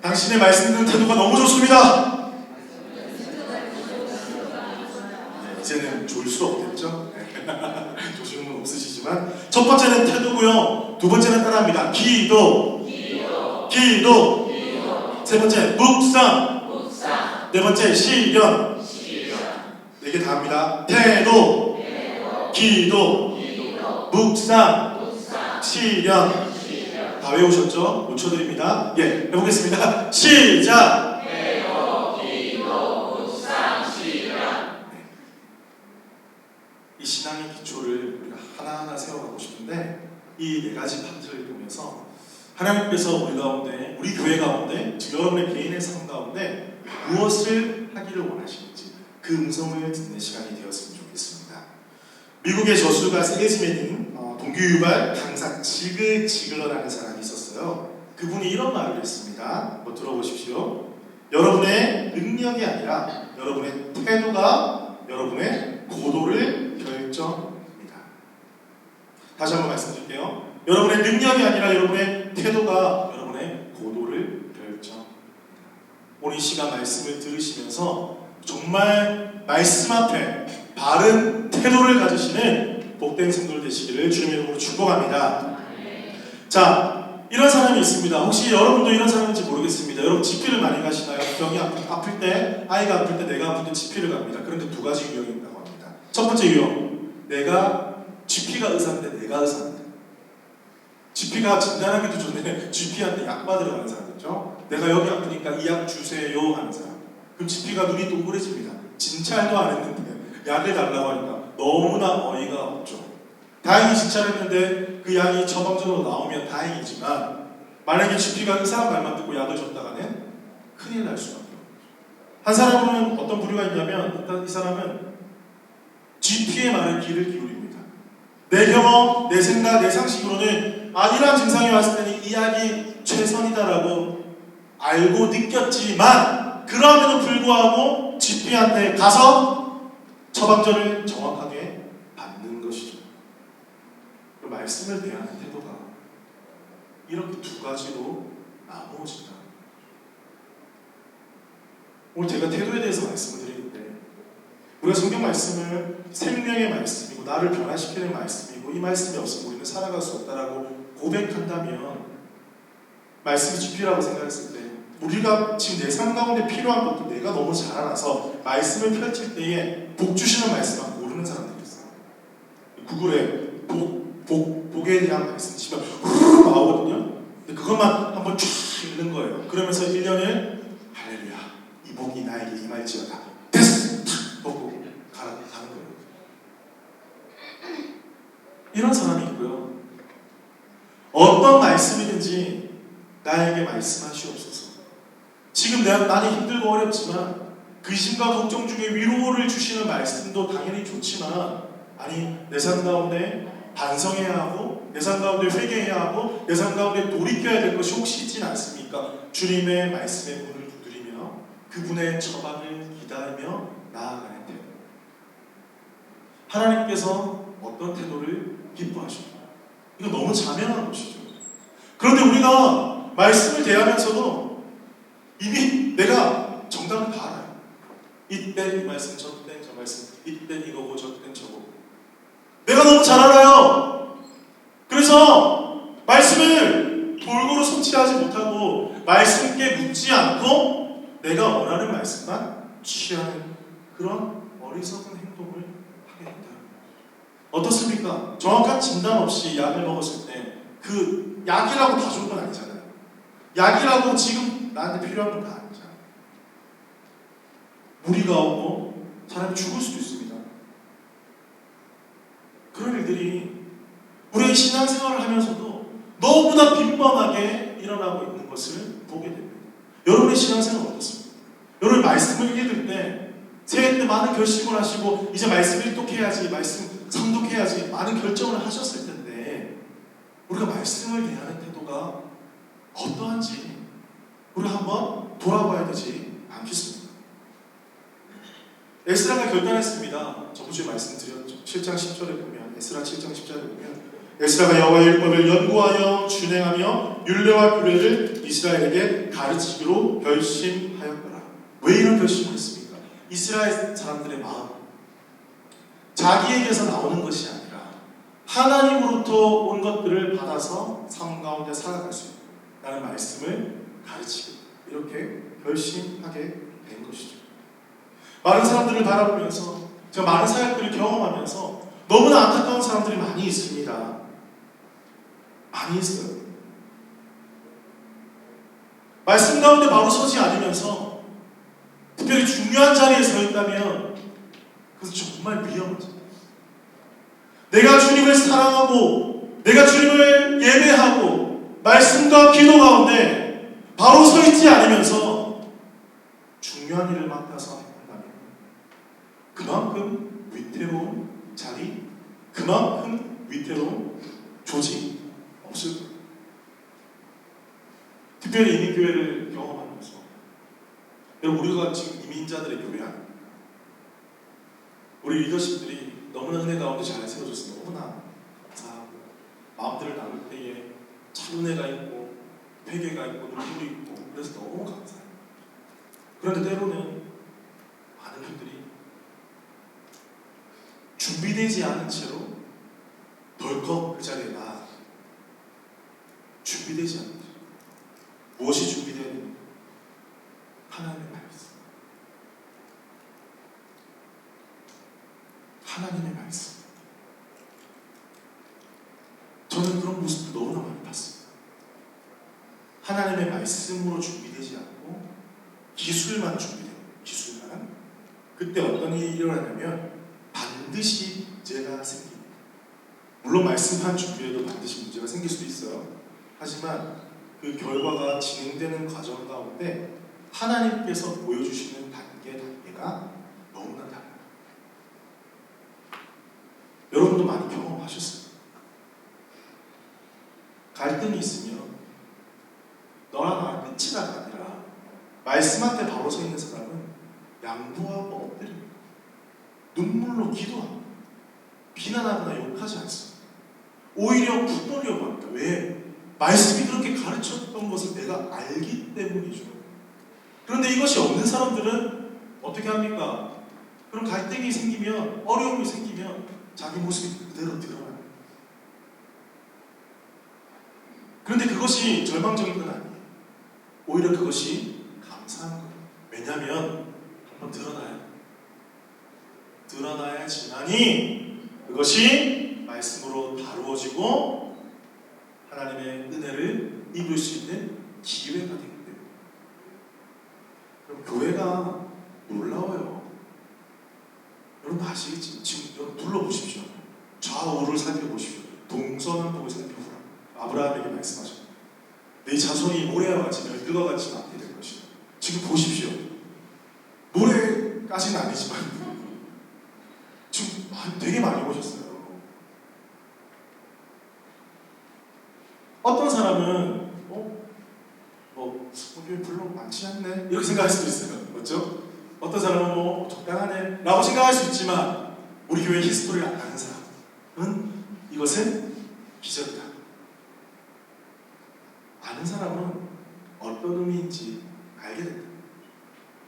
A: 당신의 말씀드리는 태도가 너무 좋습니다. 이제는 좋을 수 없겠죠? 조심은 없으시지만, 첫 번째는 태도고요. 두 번째는 따라합니다. 기도. 세 번째 묵상. 네 번째 실현. 네 개 다 합니다. 태도, 기도, 묵상, 실현. 다 외우셨죠? 못 쳐드립니다. 예, 해보겠습니다. 시작! 태도, 기도, 묵상, 실현. 이 신앙의 기초를 우리가 하나하나 세워가고 싶은데, 이 네 가지 파트를 보면서 하나님께서 우리 가운데, 우리 교회 가운데, 즉 여러분의 개인의 삶 가운데 무엇을 하기를 원하시는지 그 음성을 듣는 시간이 되었으면 좋겠습니다. 미국의 저수가 세계지매인 동교유발 강사 지글러라는 사람이 있었어요. 그분이 이런 말을 했습니다. 한번 들어보십시오. 여러분의 능력이 아니라 여러분의 태도가 여러분의 고도를 결정합니다. 다시 한번 말씀드릴게요. 여러분의 능력이 아니라 여러분의 태도가 여러분의 고도를 여러분 이 시간 말씀을 들으시면서 정말 말씀 앞에 바른 태도를 가지시는 복된 성도들 되시기를 주님의 이름으로 축복합니다. 자, 이런 사람이 있습니다. 혹시 여러분도 이런 사람인지 모르겠습니다. 여러분 집회를 많이 가시나요? 병이 아플 때, 아이가 아플 때, 내가 아플 때 집회를 갑니다. 그런데 두 가지 유형이 있다고 합니다. 첫 번째 유형, GP가 의사인데 내가 의사입니다. GP가 진단하기도 전에 GP한테 약 받으러 가는 사람이죠. 내가 여기 아프니까 이 약 주세요 하는 사람. 그럼 GP가 눈이 동그래집니다. 진찰도 안 했는데 약을 달라고 하니까 너무나 어이가 없죠. 다행히 진찰을 했는데 그 약이 처방전으로 나오면 다행이지만 만약에 GP가 의사 말만 듣고 약을 줬다가는 큰일 날 수밖에 없어요. 한 사람은 어떤 부류가 있냐면 일단 이 사람은 GP의 말에 귀를 기울입니다. 내 경험, 내 생각, 내 상식으로는 이러한 증상이 왔을 때는 이 약이 최선이다라고 알고 느꼈지만 그럼에도 불구하고 GP한테 가서 처방전을 정확하게 받는 것이죠. 그 말씀을 대하는 태도가 이렇게 두 가지로 나누어진다. 오늘 제가 태도에 대해서 말씀을 드리는데 우리가 성경 말씀을 생명의 말씀이고 나를 변화시키는 말씀이고 이 말씀이 없으면 우리는 살아갈 수 없다라고 고백한다면 말씀이 GP라고 생각했을 때 우리가 지금 내 삶 가운데 필요한 것도 내가 너무 잘 알아서 말씀을 펼칠 때에 복 주시는 말씀만 모르는 사람들이 있어요. 구글에 복에 대한 말씀 치면 후루룩 나오거든요. 근데 그것만 한번 쫙 읽는 거예요. 그러면서 1년을 할렐루야 이 복이 나에게 임할지어다 됐어! 탁 먹고 가는 거예요. 이런 사람이 있고요. 어떤 말씀이든지 나에게 말씀하시옵소서. 지금 나는 힘들고 어렵지만 근심과 걱정 중에 위로를 주시는 말씀도 당연히 좋지만 내 삶 가운데 반성해야 하고 내 삶 가운데 회개해야 하고 내 삶 가운데 돌이켜야 될 것이 혹시 있지는 않습니까? 주님의 말씀의 문을 두드리며 그분의 처방을 기다리며 나아가는 태도. 하나님께서 어떤 태도를 기뻐하십니까? 이거 너무 자명한 것이죠. 그런데 우리가 말씀을 대하면서도 이미 내가 정답을 다 알아요. 이땐 이 말씀, 저땐 저 말씀, 이땐 이거고 저땐 저거고 내가 너무 잘 알아요. 그래서 말씀을 골고루 성취하지 못하고 말씀께 묻지 않고 내가 원하는 말씀만 취하는 그런 어리석은 행동을 하게 된다. 어떻습니까? 정확한 진단 없이 약을 먹었을 때 그 약이라고 다 좋은 건 아니잖아요. 약이라고 지금 나한테 필요한 건 다 아니잖아요. 무리가 오고 사람이 죽을 수도 있습니다. 그런 일들이 우리의 신앙생활을 하면서도 너무나 빈번하게 일어나고 있는 것을 보게 됩니다. 여러분의 신앙생활은 어떻습니까? 여러분 말씀을 읽을 때 새해 때 많은 결심을 하시고 이제 말씀 일독해야지, 말씀 상독해야지 많은 결정을 하셨을 텐데 우리가 말씀을 대하는 태도가 어떠한지 우리가 한번 돌아봐야 되지 않겠습니까? 에스라가 결단했습니다. 저번주에 말씀드렸죠. 7장 10절에 보면 에스라 7장 10절에 보면 에스라가 여호와의 율법을 연구하여 준행하며 율례와 규례를 이스라엘에게 가르치기로 결심하였더라. 왜 이런 결심을 했습니까? 이스라엘 사람들의 마음, 자기에게서 나오는 것이 아니라 하나님으로부터 온 것들을 받아서 삶 가운데 살아갈 수 있다는 말씀을 가르치고 이렇게 결심하게 된 것이죠. 많은 사람들을 바라보면서 제가 많은 사역들을 경험하면서 너무나 안타까운 사람들이 많이 있습니다. 많이 있어요. 말씀 가운데 바로 서지 않으면서 특별히 중요한 자리에 서 있다면 그것은 정말 위험하죠. 내가 주님을 사랑하고 내가 주님을 예배하고 말씀과 기도 가운데 바로 서 있지 않으면서 중요한 일을 맡아서 한다면 그만큼 위태로운 자리, 그만큼 위태로운 조직 없을 거예요. 특별히 이민교회를 경험하면서 여러분 우리가 지금 이민자들의 교회 아닙니다. 우리 리더십들이 너무나 은혜 가운데 잘 세워져서 너무나 감사하고 마음들을 나눌 때에 참 은혜가 있고 회개가 있고 눈물이 있고 그래서 너무 감사해요. 그런데 때로는 많은 분들이 준비되지 않은 채로 덜컥 그 자리에 나아가. 준비되지 않은 채로. 무엇이 준비되어야 됩니까? 하나님의 말씀. 하나님의 말씀. 저는 그런 모습을 너무나 많이 봤습니다. 하나님의 말씀으로 준비되지 않고 기술만 준비되고 기술만. 그때 어떤 일이 일어나냐면 반드시 문제가 생깁니다. 물론 말씀만 준비해도 반드시 문제가 생길 수도 있어요. 하지만 그 결과가 진행되는 과정 가운데 하나님께서 보여주시는 단계가 너무나 달라요. 여러분도 많이 경험하셨어요. 갈등이 있으면 너랑 나랑 끝이다가 아니라 말씀한테 바로 서 있는 사람은 양보하고 엎드립니다. 눈물로 기도합니다. 비난하거나 욕하지 않습니다. 오히려 붙들려고 합니다. 왜? 말씀이 그렇게 가르쳤던 것을 내가 알기 때문이죠. 그런데 이것이 없는 사람들은 어떻게 합니까? 그런 갈등이 생기면, 어려움이 생기면 자기 모습이 그대로 드러나요. 그런데 그것이 절망적인 건 아니에요. 오히려 그것이 감사한 거예요. 왜냐하면 한번 드러나야지만이 그것이 말씀으로 다루어지고 하나님의 은혜를 입을 수 있는 기회가 되기 때문에. 그럼 교회가 놀라워요. 여러분 아시겠지? 지금 여러분 둘러보십시오. 좌우를 살펴보십시오. 동서남북을 살펴보라. 아브라함에게 말씀하셨다. 내 자손이 모래와 같이 별들과 같이 많게 될 것이다. 지금 보십시오. 모래까지는 아니지만 지금 되게 많이 오셨어요. 어떤 사람은 교회 별로 많지 않네 이렇게 생각할 수도 있어요. 맞죠? 어떤 사람은 적당하네 라고 생각할 수 있지만 우리 교회 히스토리를 안 아는 사람은 이것은 기적이다. 아는 사람은 어떤 의미인지 알게 된다.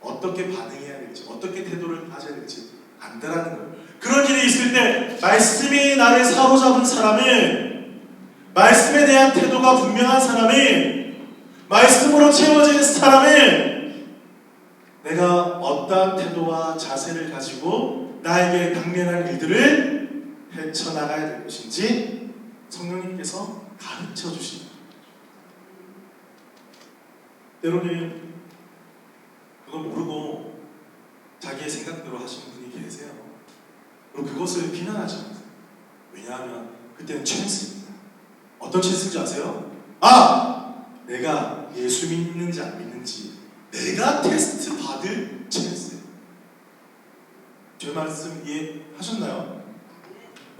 A: 어떻게 반응해야 될지, 어떻게 태도를 가져야 될지 안다라는 거예요. 그런 일이 있을 때 말씀이 나를 사로잡은 사람은, 말씀에 대한 태도가 분명한 사람은, 말씀으로 채워진 사람은 내가 어떠한 태도와 자세를 가지고 나에게 당면한 일들을 헤쳐나가야 될 것인지 성령님께서 가르쳐 주십니다. 때로는 그걸 모르고 자기의 생각대로 하시는 분이 계세요. 그리고 그것을 비난하지 않아요. 왜냐하면 그때는 찬스입니다. 어떤 찬스인지 아세요? 내가 예수 믿는지 안 믿는지 내가 테스트 받을 찬스예요. 제 말씀 이해하셨나요?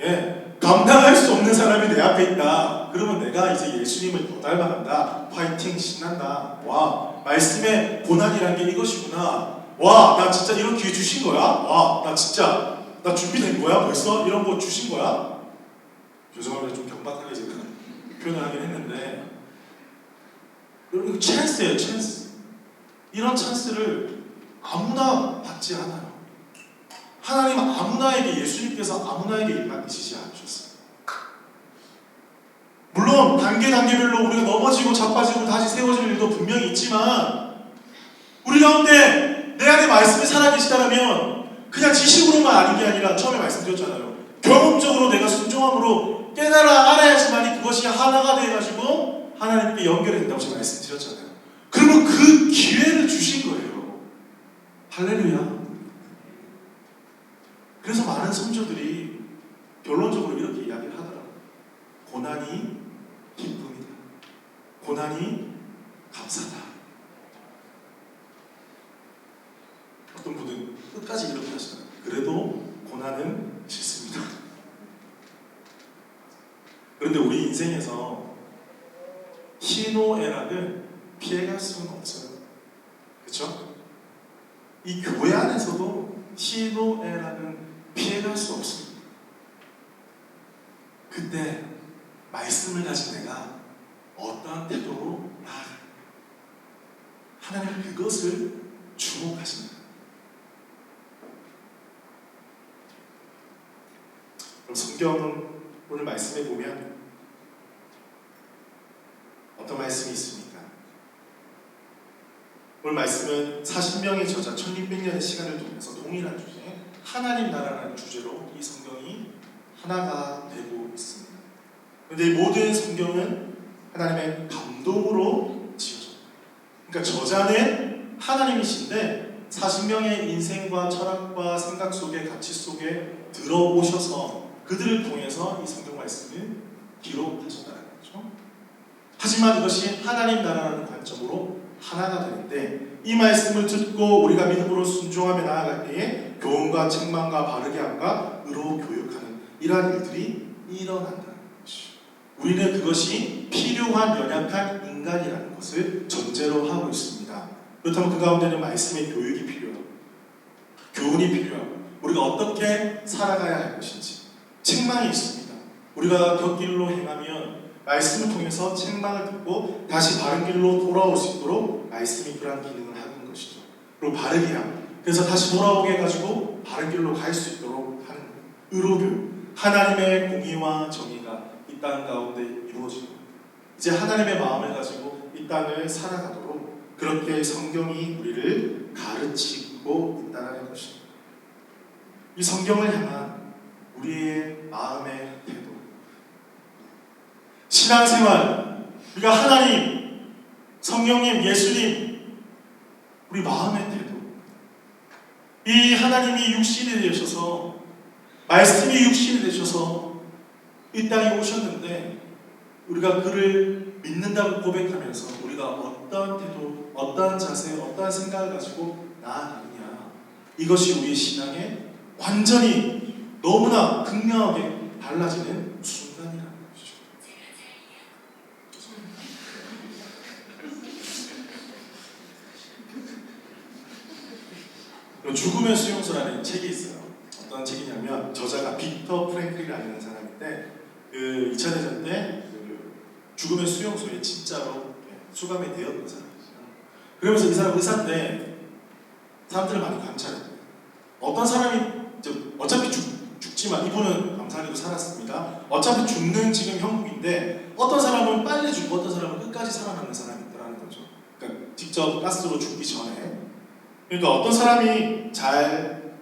A: 예, 감당할 수 없는 사람이 내 앞에 있다. 그러면 내가 이제 예수님을 더 닮아간다. 파이팅, 신난다. 와, 말씀의 고난이란 게 이것이구나. 와, 나 진짜 이런 기회 주신 거야? 와, 나 준비된 거야? 벌써? 이런 거 주신 거야? 죄송합니다. 좀 경박하게 제가 표현을 하긴 했는데 여러분, 이거 찬스예요, 찬스. 이런 찬스를 아무나 받지 않아요. 하나님 아무나에게, 예수님께서 아무나에게 맡기시지 않으셨어요. 물론 단계별로 우리가 넘어지고 자빠지고 다시 세워질 일도 분명히 있지만 우리 가운데 내 안에 말씀이 살아계시다면 그냥 지식으로만 아는 게 아니라 처음에 말씀드렸잖아요. 경험적으로 내가 순종함으로 깨달아 알아야지만이 그것이 하나가 돼가지고 하나님께 연결이 된다고 제가 말씀드렸잖아요. 그러면 그 기회를 주신 거예요. 할렐루야. 그래서 많은 선조들이 결론적으로 이렇게 이야기를 하더라고요. 고난이 기쁨이다. 고난이 감사다. 어떤 분은 끝까지 이렇게 하시더라고요. 그래도 고난은 싫습니다. 그런데 우리 인생에서 희노애락을 피해갈 수는 없어요. 그렇죠? 이 교회 안에서도 희노애락은 피해갈 수 없습니다. 그때 말씀을 가진 내가 어떠한 태도로 나아갈까? 하나님은 그것을 주목하신다. 그럼 성경 오늘 말씀에 보면 어떤 말씀이 있습니까? 오늘 말씀은 40명의 저자 1600년의 시간을 통해서 동일한 주제, 하나님 나라라는 주제로 이 성경이 하나가 되고 있습니다. 그런데 이 모든 성경은 하나님의 감동으로 지어졌습니다. 그러니까 저자는 하나님이신데 40명의 인생과 철학과 생각 속에 가치 속에 들어오셔서 그들을 통해서 이 성경 말씀을 기록하셨다는 거죠. 하지만 이것이 하나님 나라라는 관점으로 하나가 되는데 이 말씀을 듣고 우리가 믿음으로 순종하며 나아갈 때에 교훈과 책망과 바르게 함과 의로 교육하는 이러한 일들이 일어난다는 것이죠. 우리는 그것이 필요한 연약한 인간이라는 것을 전제로 하고 있습니다. 그렇다면 그 가운데는 말씀의 교육이 필요하고 교훈이 필요하고 우리가 어떻게 살아가야 할 것인지 책망이 있습니다. 우리가 곁길로 행하면 말씀을 통해서 책망을 듣고 다시 바른 길로 돌아올 수 있도록 말씀이 그러한 기능을 하는 것이죠. 그리고 바르게 함. 그래서 다시 돌아오게 해가지고 바른 길로 갈 수 있도록 하는 의로교육. 하나님의 공의와 정의가 이 땅 가운데 이루어지고 이제 하나님의 마음을 가지고 이 땅을 살아가도록 그렇게 성경이 우리를 가르치고 있다는 것입니다. 이 성경을 향한 우리의 마음의 태도, 신앙생활, 우리가 하나님, 성령님, 예수님, 우리 마음의 태도, 이 하나님이 육신이 되셔서 말씀이 육신이 되셔서 이 땅에 오셨는데 우리가 그를 믿는다고 고백하면서 우리가 어떠한 태도, 어떠한 자세, 어떠한 생각을 가지고 나아가느냐, 이것이 우리의 신앙에 완전히 너무나 극명하게 달라지는 순간이라는 것이죠. 죽음의 수용소라는 책이 있어요. 어떤 책이냐면 저자가 빅터 프랭클이라는 사람인데 그 2차 대전 때 그 죽음의 수용소에 진짜로 수감이 되었던 사람이죠. 그러면서 이 사람 의사인데 사람들을 많이 관찰해요. 어떤 사람이 어차피 죽지만 이분은 감사하게도 살았습니다. 어차피 죽는 지금 형국인데 어떤 사람은 빨리 죽고 어떤 사람은 끝까지 살아남는 사람이 있다는 거죠. 그러니까 직접 가스로 죽기 전에. 그러니까 어떤 사람이 잘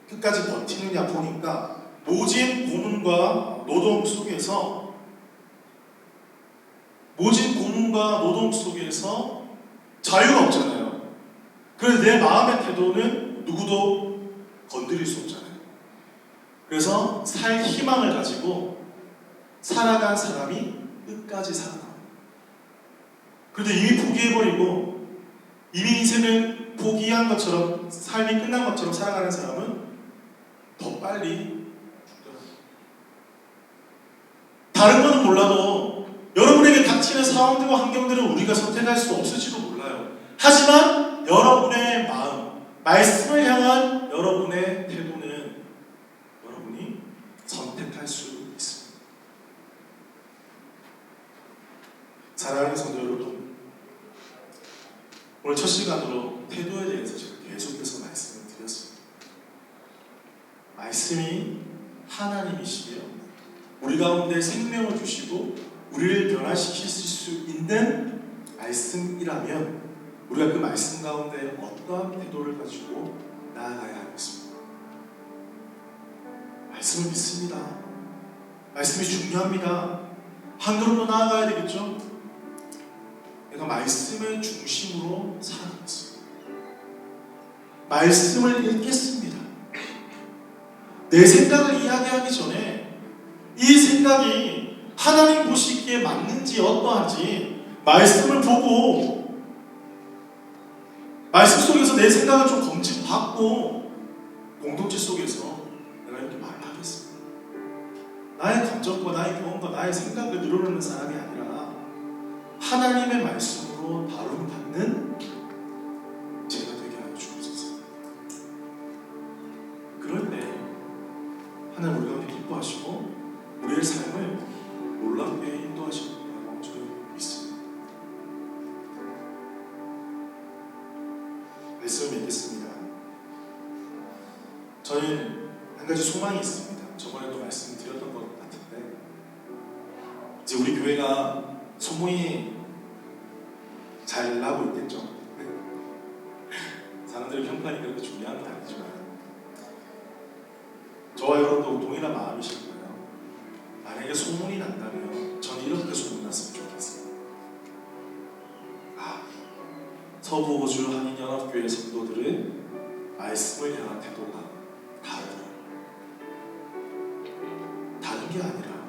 A: 끝까지 버티느냐 보니까 모진 고문과 노동 속에서 자유가 없잖아요. 그래서 내 마음의 태도는 누구도 건드릴 수 없잖아요. 그래서 살 희망을 가지고 살아간 사람이 끝까지 살아납니다. 그런데 이미 포기해버리고 이미 인생을 포기한 것처럼 삶이 끝난 것처럼 살아가는 사람은 더 빨리 죽더라고요. 다른 거는 몰라도 여러분에게 닥치는 상황들과 환경들은 우리가 선택할 수 없을지도 몰라요. 하지만 여러분의 마음, 말씀을 향한 여러분의 태도는 여러분이 선택할 수 있습니다. 사랑하는 성도 여러분, 오늘 첫 시간으로 태도에 대해서 제가 계속해서 말씀을 드렸습니다. 말씀이 하나님이시며 우리 가운데 생명을 주시고 우리를 변화시킬 수 있는 말씀이라면 우리가 그 말씀 가운데 어떠한 태도를 가지고 나아가야 하겠습니까? 말씀을 믿습니다. 말씀이 중요합니다. 한 걸음 더 나아가야 되겠죠? 내가 말씀을 중심으로 살아가겠습니다. 말씀을 읽겠습니다. 내 생각을 이야기하기 전에 이 생각이 하나님 보시기에 맞는지 어떠한지 말씀을 보고 말씀 속에서 내 생각을 좀 검증받고 공동체 속에서 내가 이렇게 말을 하겠습니다. 나의 감정과 나의 경험과 나의 생각을 늘어놓는 사람이 아니라 하나님의 말씀으로 다룸받는 제가 되게 하여 주옵소서. 그럴 때 하나님 우리가 기뻐하시고 우리의 삶을 놀랍게 인도하실 거라고 저는 믿습니다. 말씀을 믿겠습니다. 가지 소망이 있습니다. 저번에도 말씀드렸던 것 같은데, 이제 우리 교회가 소문이 잘 나고 있겠죠. 사람들의 평판이 그렇게 중요한 건 아니지만 저와 여러분도 동일한 마음이실 거예요. 만약에 소문이 난다면 저는 이렇게 소문났으면 좋겠어요. 서부호주 한인연합교회 성도들은 말씀을 향한 태도가 다른 게 아니라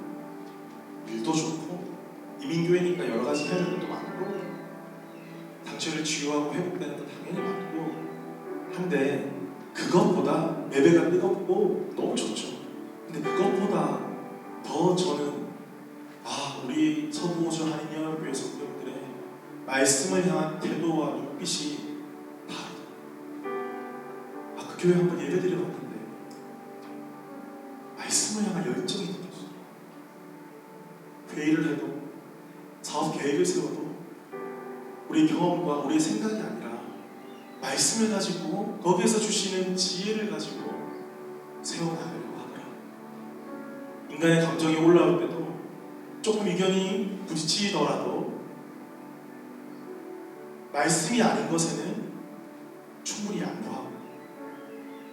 A: 일도 좋고 이민교회니까 여러 가지 해야 될 것도 많고 상처를 치유하고 회복되는 거 당연히 많고 한데, 그것보다 예배가 뜨겁고 너무 좋죠. 근데 그것보다 더 저는 우리 서부호주 한인연합교회 성도들의 말씀을 향한 태도와 눈빛이 다르다. 그 교회 한번 예배 드려봤는데 말씀을 향한 열정이 느껴져요. 회의를 해도, 사업 계획을 세워도 우리 경험과 우리의 생각이 아니라 말씀을 가지고 거기에서 주시는 지혜를 가지고 세워나가려고 하더라. 인간의 감정이 올라올 때도 조금 의견이 부딪히더라도 말씀이 아닌 것에는 충분히 양보하고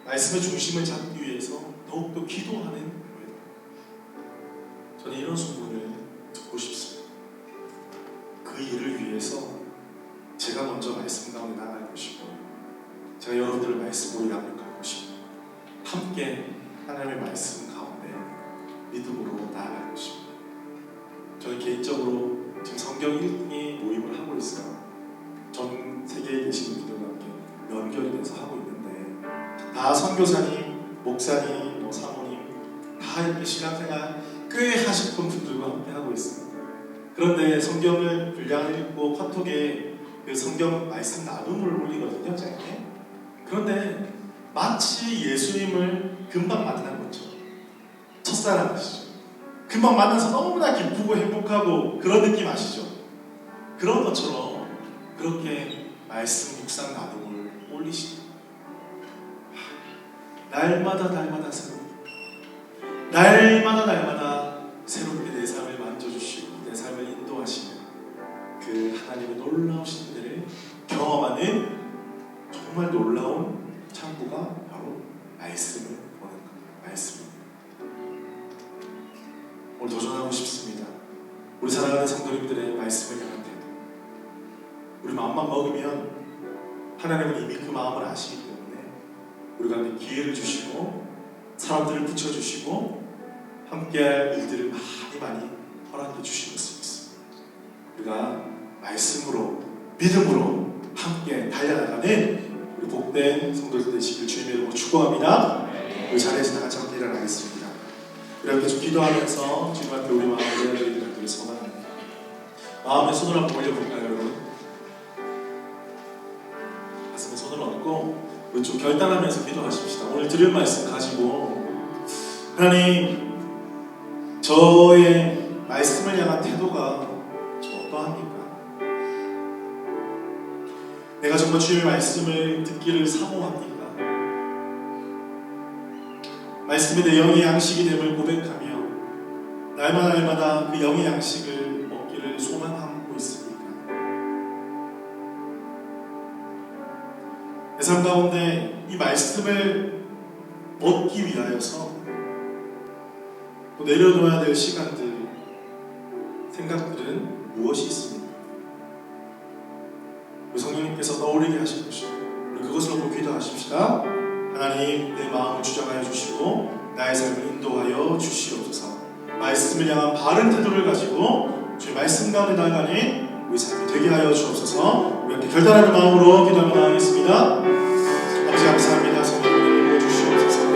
A: 말씀의 중심을 잡기 위해서 더욱더 기도하는 교회다. 저는 이런 소문을 듣고 싶습니다. 그 일을 위해서 제가 먼저 말씀 가운데 나아갈 것이고, 제가 여러분들을 말씀으로 양육할 것이고, 함께 하나님의 말씀 가운데 믿음으로 나아갈 것입니다. 저는 개인적으로 지금 성경 읽기 모임을 하고 있어요. 전 세계에 계신 분들과 함께 연결이 돼서 하고 있는데, 다 선교사님, 목사님, 사모님 다 이렇게 신앙생활 꽤 하실 분들과 함께 하고 있습니다. 그런데 성경을 분량을 읽고 카톡에 그 성경 말씀 나눔을 올리거든요, 짧게. 그런데 마치 예수님을 금방 만난 것처럼, 첫사랑 아시죠? 금방 만나서 너무나 기쁘고 행복하고 그런 느낌 아시죠? 그런 것처럼 그렇게 말씀 묵상 나눔을 올리시죠. 날마다 새롭게 내 삶을 만져주시고 내 삶을 인도하시는 그 하나님의 놀라우신 은혜를 경험하는 정말 놀라운 창구가 바로 말씀을 보는 것, 말씀입니다. 오늘 도전하고 싶습니다. 우리 사랑하는 성도님들의 말씀을 향한 태도, 우리 마음만 먹으면 하나님은 이미 그 마음을 아시기 때문에 우리 가운데 기회를 주시고 사람들을 붙여주시고 함께할 일들을 많이 허락해 주실 것을 믿습니다. 우리가 말씀으로, 믿음으로 함께 달려나가는 우리 복된 성도들 되시길 주님의 이름으로 축복합니다. 우리 자리에서 다 같이 함께 일어나겠습니다. 우리 함께 좀 기도하면서 주님한테 우리 마음을 내어드리기를 간절히 소망합니다. 마음에 손을 한번 올려볼까요, 여러분? 가슴에 손을 얹고 우리 좀 결단하면서 기도하십시다. 오늘 들을 말씀 가지고, 하나님, 저의 말씀을 향한 태도가 어떠합니까? 내가 정말 주의 말씀을 듣기를 사모합니까? 말씀이 내 영의 양식이 됨을 고백하며 날마다 그 영의 양식을 먹기를 소망하고 있습니까? 내 삶 가운데 이 말씀을 얻기 위하여서 또 내려놓아야 될 시간들, 생각들은 무엇이 있습니까? 우리 성령님께서 떠올리게 하실 것이고 우리 그것을 놓고 기도하십시다. 하나님, 내 마음을 주장하여 주시고 나의 삶을 인도하여 주시옵소서. 말씀을 향한 바른 태도를 가지고 주의 말씀 가운데 나아가는 우리 삶이 되게 하여 주옵소서. 우리 함께 결단하는 마음으로 기도하며 나아가겠습니다. 아버지 감사합니다. 성령님을 주시옵소서.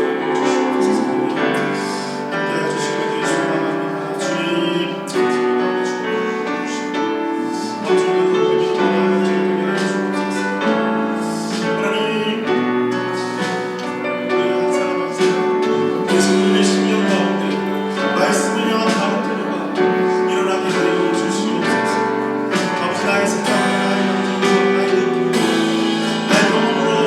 A: 나의 생각과 나의 감정과 나의 느낌, 나의 경험으로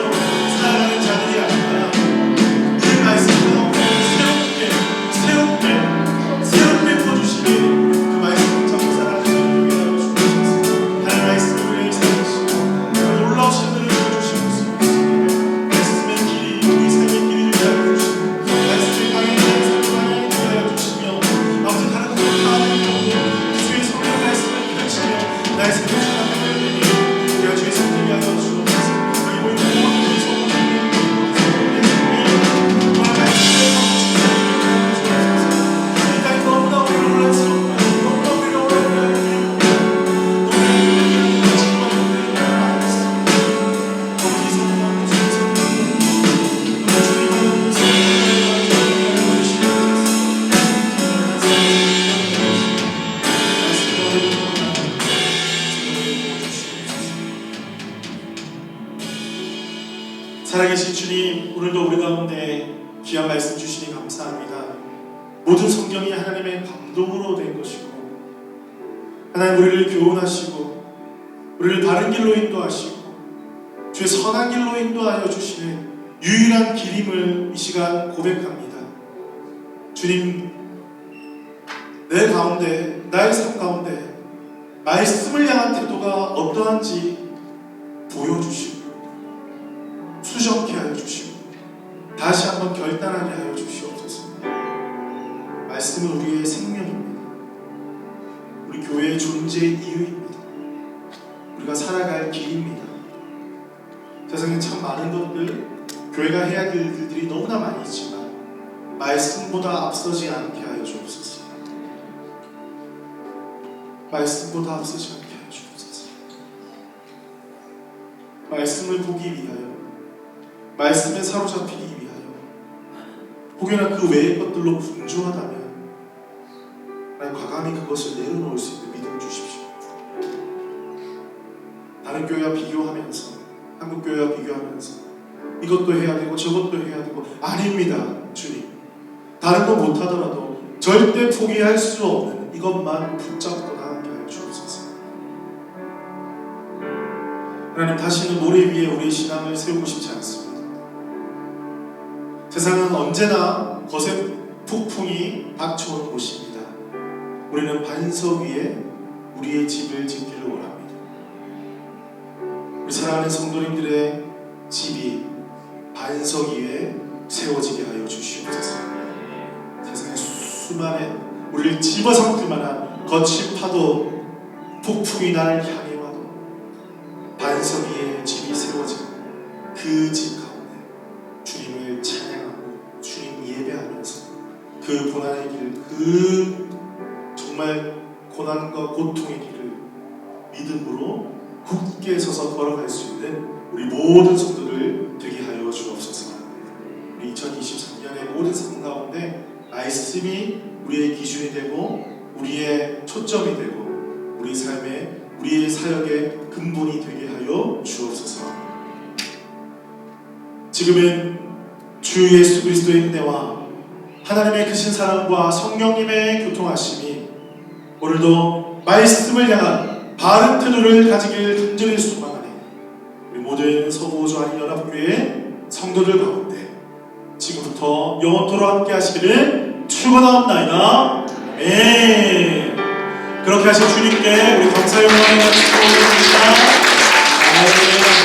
A: 전능하신 주님, 오늘도 우리 가운데 귀한 말씀 주시니 감사합니다. 모든 성경이 하나님의 감동으로 된 것이고, 하나님 우리를 교훈하시고 우리를 바른 길로 인도하시고 주의 선한 길로 인도하여 주시는 유일한 길임을 이 시간 고백합니다. 주님, 내 가운데, 나의 삶 가운데 말씀을 향한 태도가 어떠한지 보여주시고 수정케 하여 주시고 다시 한번 결단하게 하여 주시옵소서. 말씀은 우리의 생명입니다. 우리 교회의 존재의 이유입니다. 우리가 살아갈 길입니다. 세상에 참 많은 것들, 교회가 해야 될 일들이 너무나 많이 있지만 말씀보다 앞서지 않게 하여 주옵소서. 말씀보다 앞서지 않게 하여 주옵소서. 말씀을 보기 위하여, 말씀에 사로잡히기 위하여, 혹여나 그 외의 것들로 분주하다면 과감히 그것을 내려놓을 수 있는 믿음 주십시오. 다른 교회와 비교하면서, 한국 교회와 비교하면서 이것도 해야 되고 저것도 해야 되고, 아닙니다. 주님, 다른 거 못하더라도 절대 포기할 수 없는 이것만 붙잡고 나가게 하여 주옵소서. 하나님, 다시는 모래 위에 우리의 신앙을 세우고 싶지 않습니다. 세상은 언제나 거센 폭풍이 닥쳐오는 곳입니다. 우리는 반석 위에 우리의 집을 짓기를 원합니다. 우리 사랑하는 성도님들의 집이 반석 위에 세워지게 하여 주시옵소서. 세상에 수많은 우리를 집어삼킬 만한 거친 파도, 폭풍이 나를 향해 와도 반석 위에 집이 세워진 그 집 가운데 주님을 찬양하고 주님 예배하면서 그 고난의 길, 그 정말 고난과 고통의 길을 믿음으로 굳게 서서 걸어갈 수 있는 우리 모든 성도들 되게 하여 주옵소서. 우리 2023년의 모든 삶 가운데 말씀이 우리의 기준이 되고 우리의 초점이 되고 우리 삶의, 우리의 사역의 근본이 되게 하여 주옵소서. 지금은 주 예수 그리스도의 은혜와 하나님의 크신 사랑과 성령님의 교통하심이 오늘도 말씀을 향한 바른 태도를 가지길 간절히 소망하네. 우리 모든 서부호주 한인연합교회 성도들 가운데 지금부터 영원토록 함께 하시기를 축원하옵나이다. 아멘. 그렇게 하신 주님께 우리 감사 영광을 바치고 있습니다. 아멘.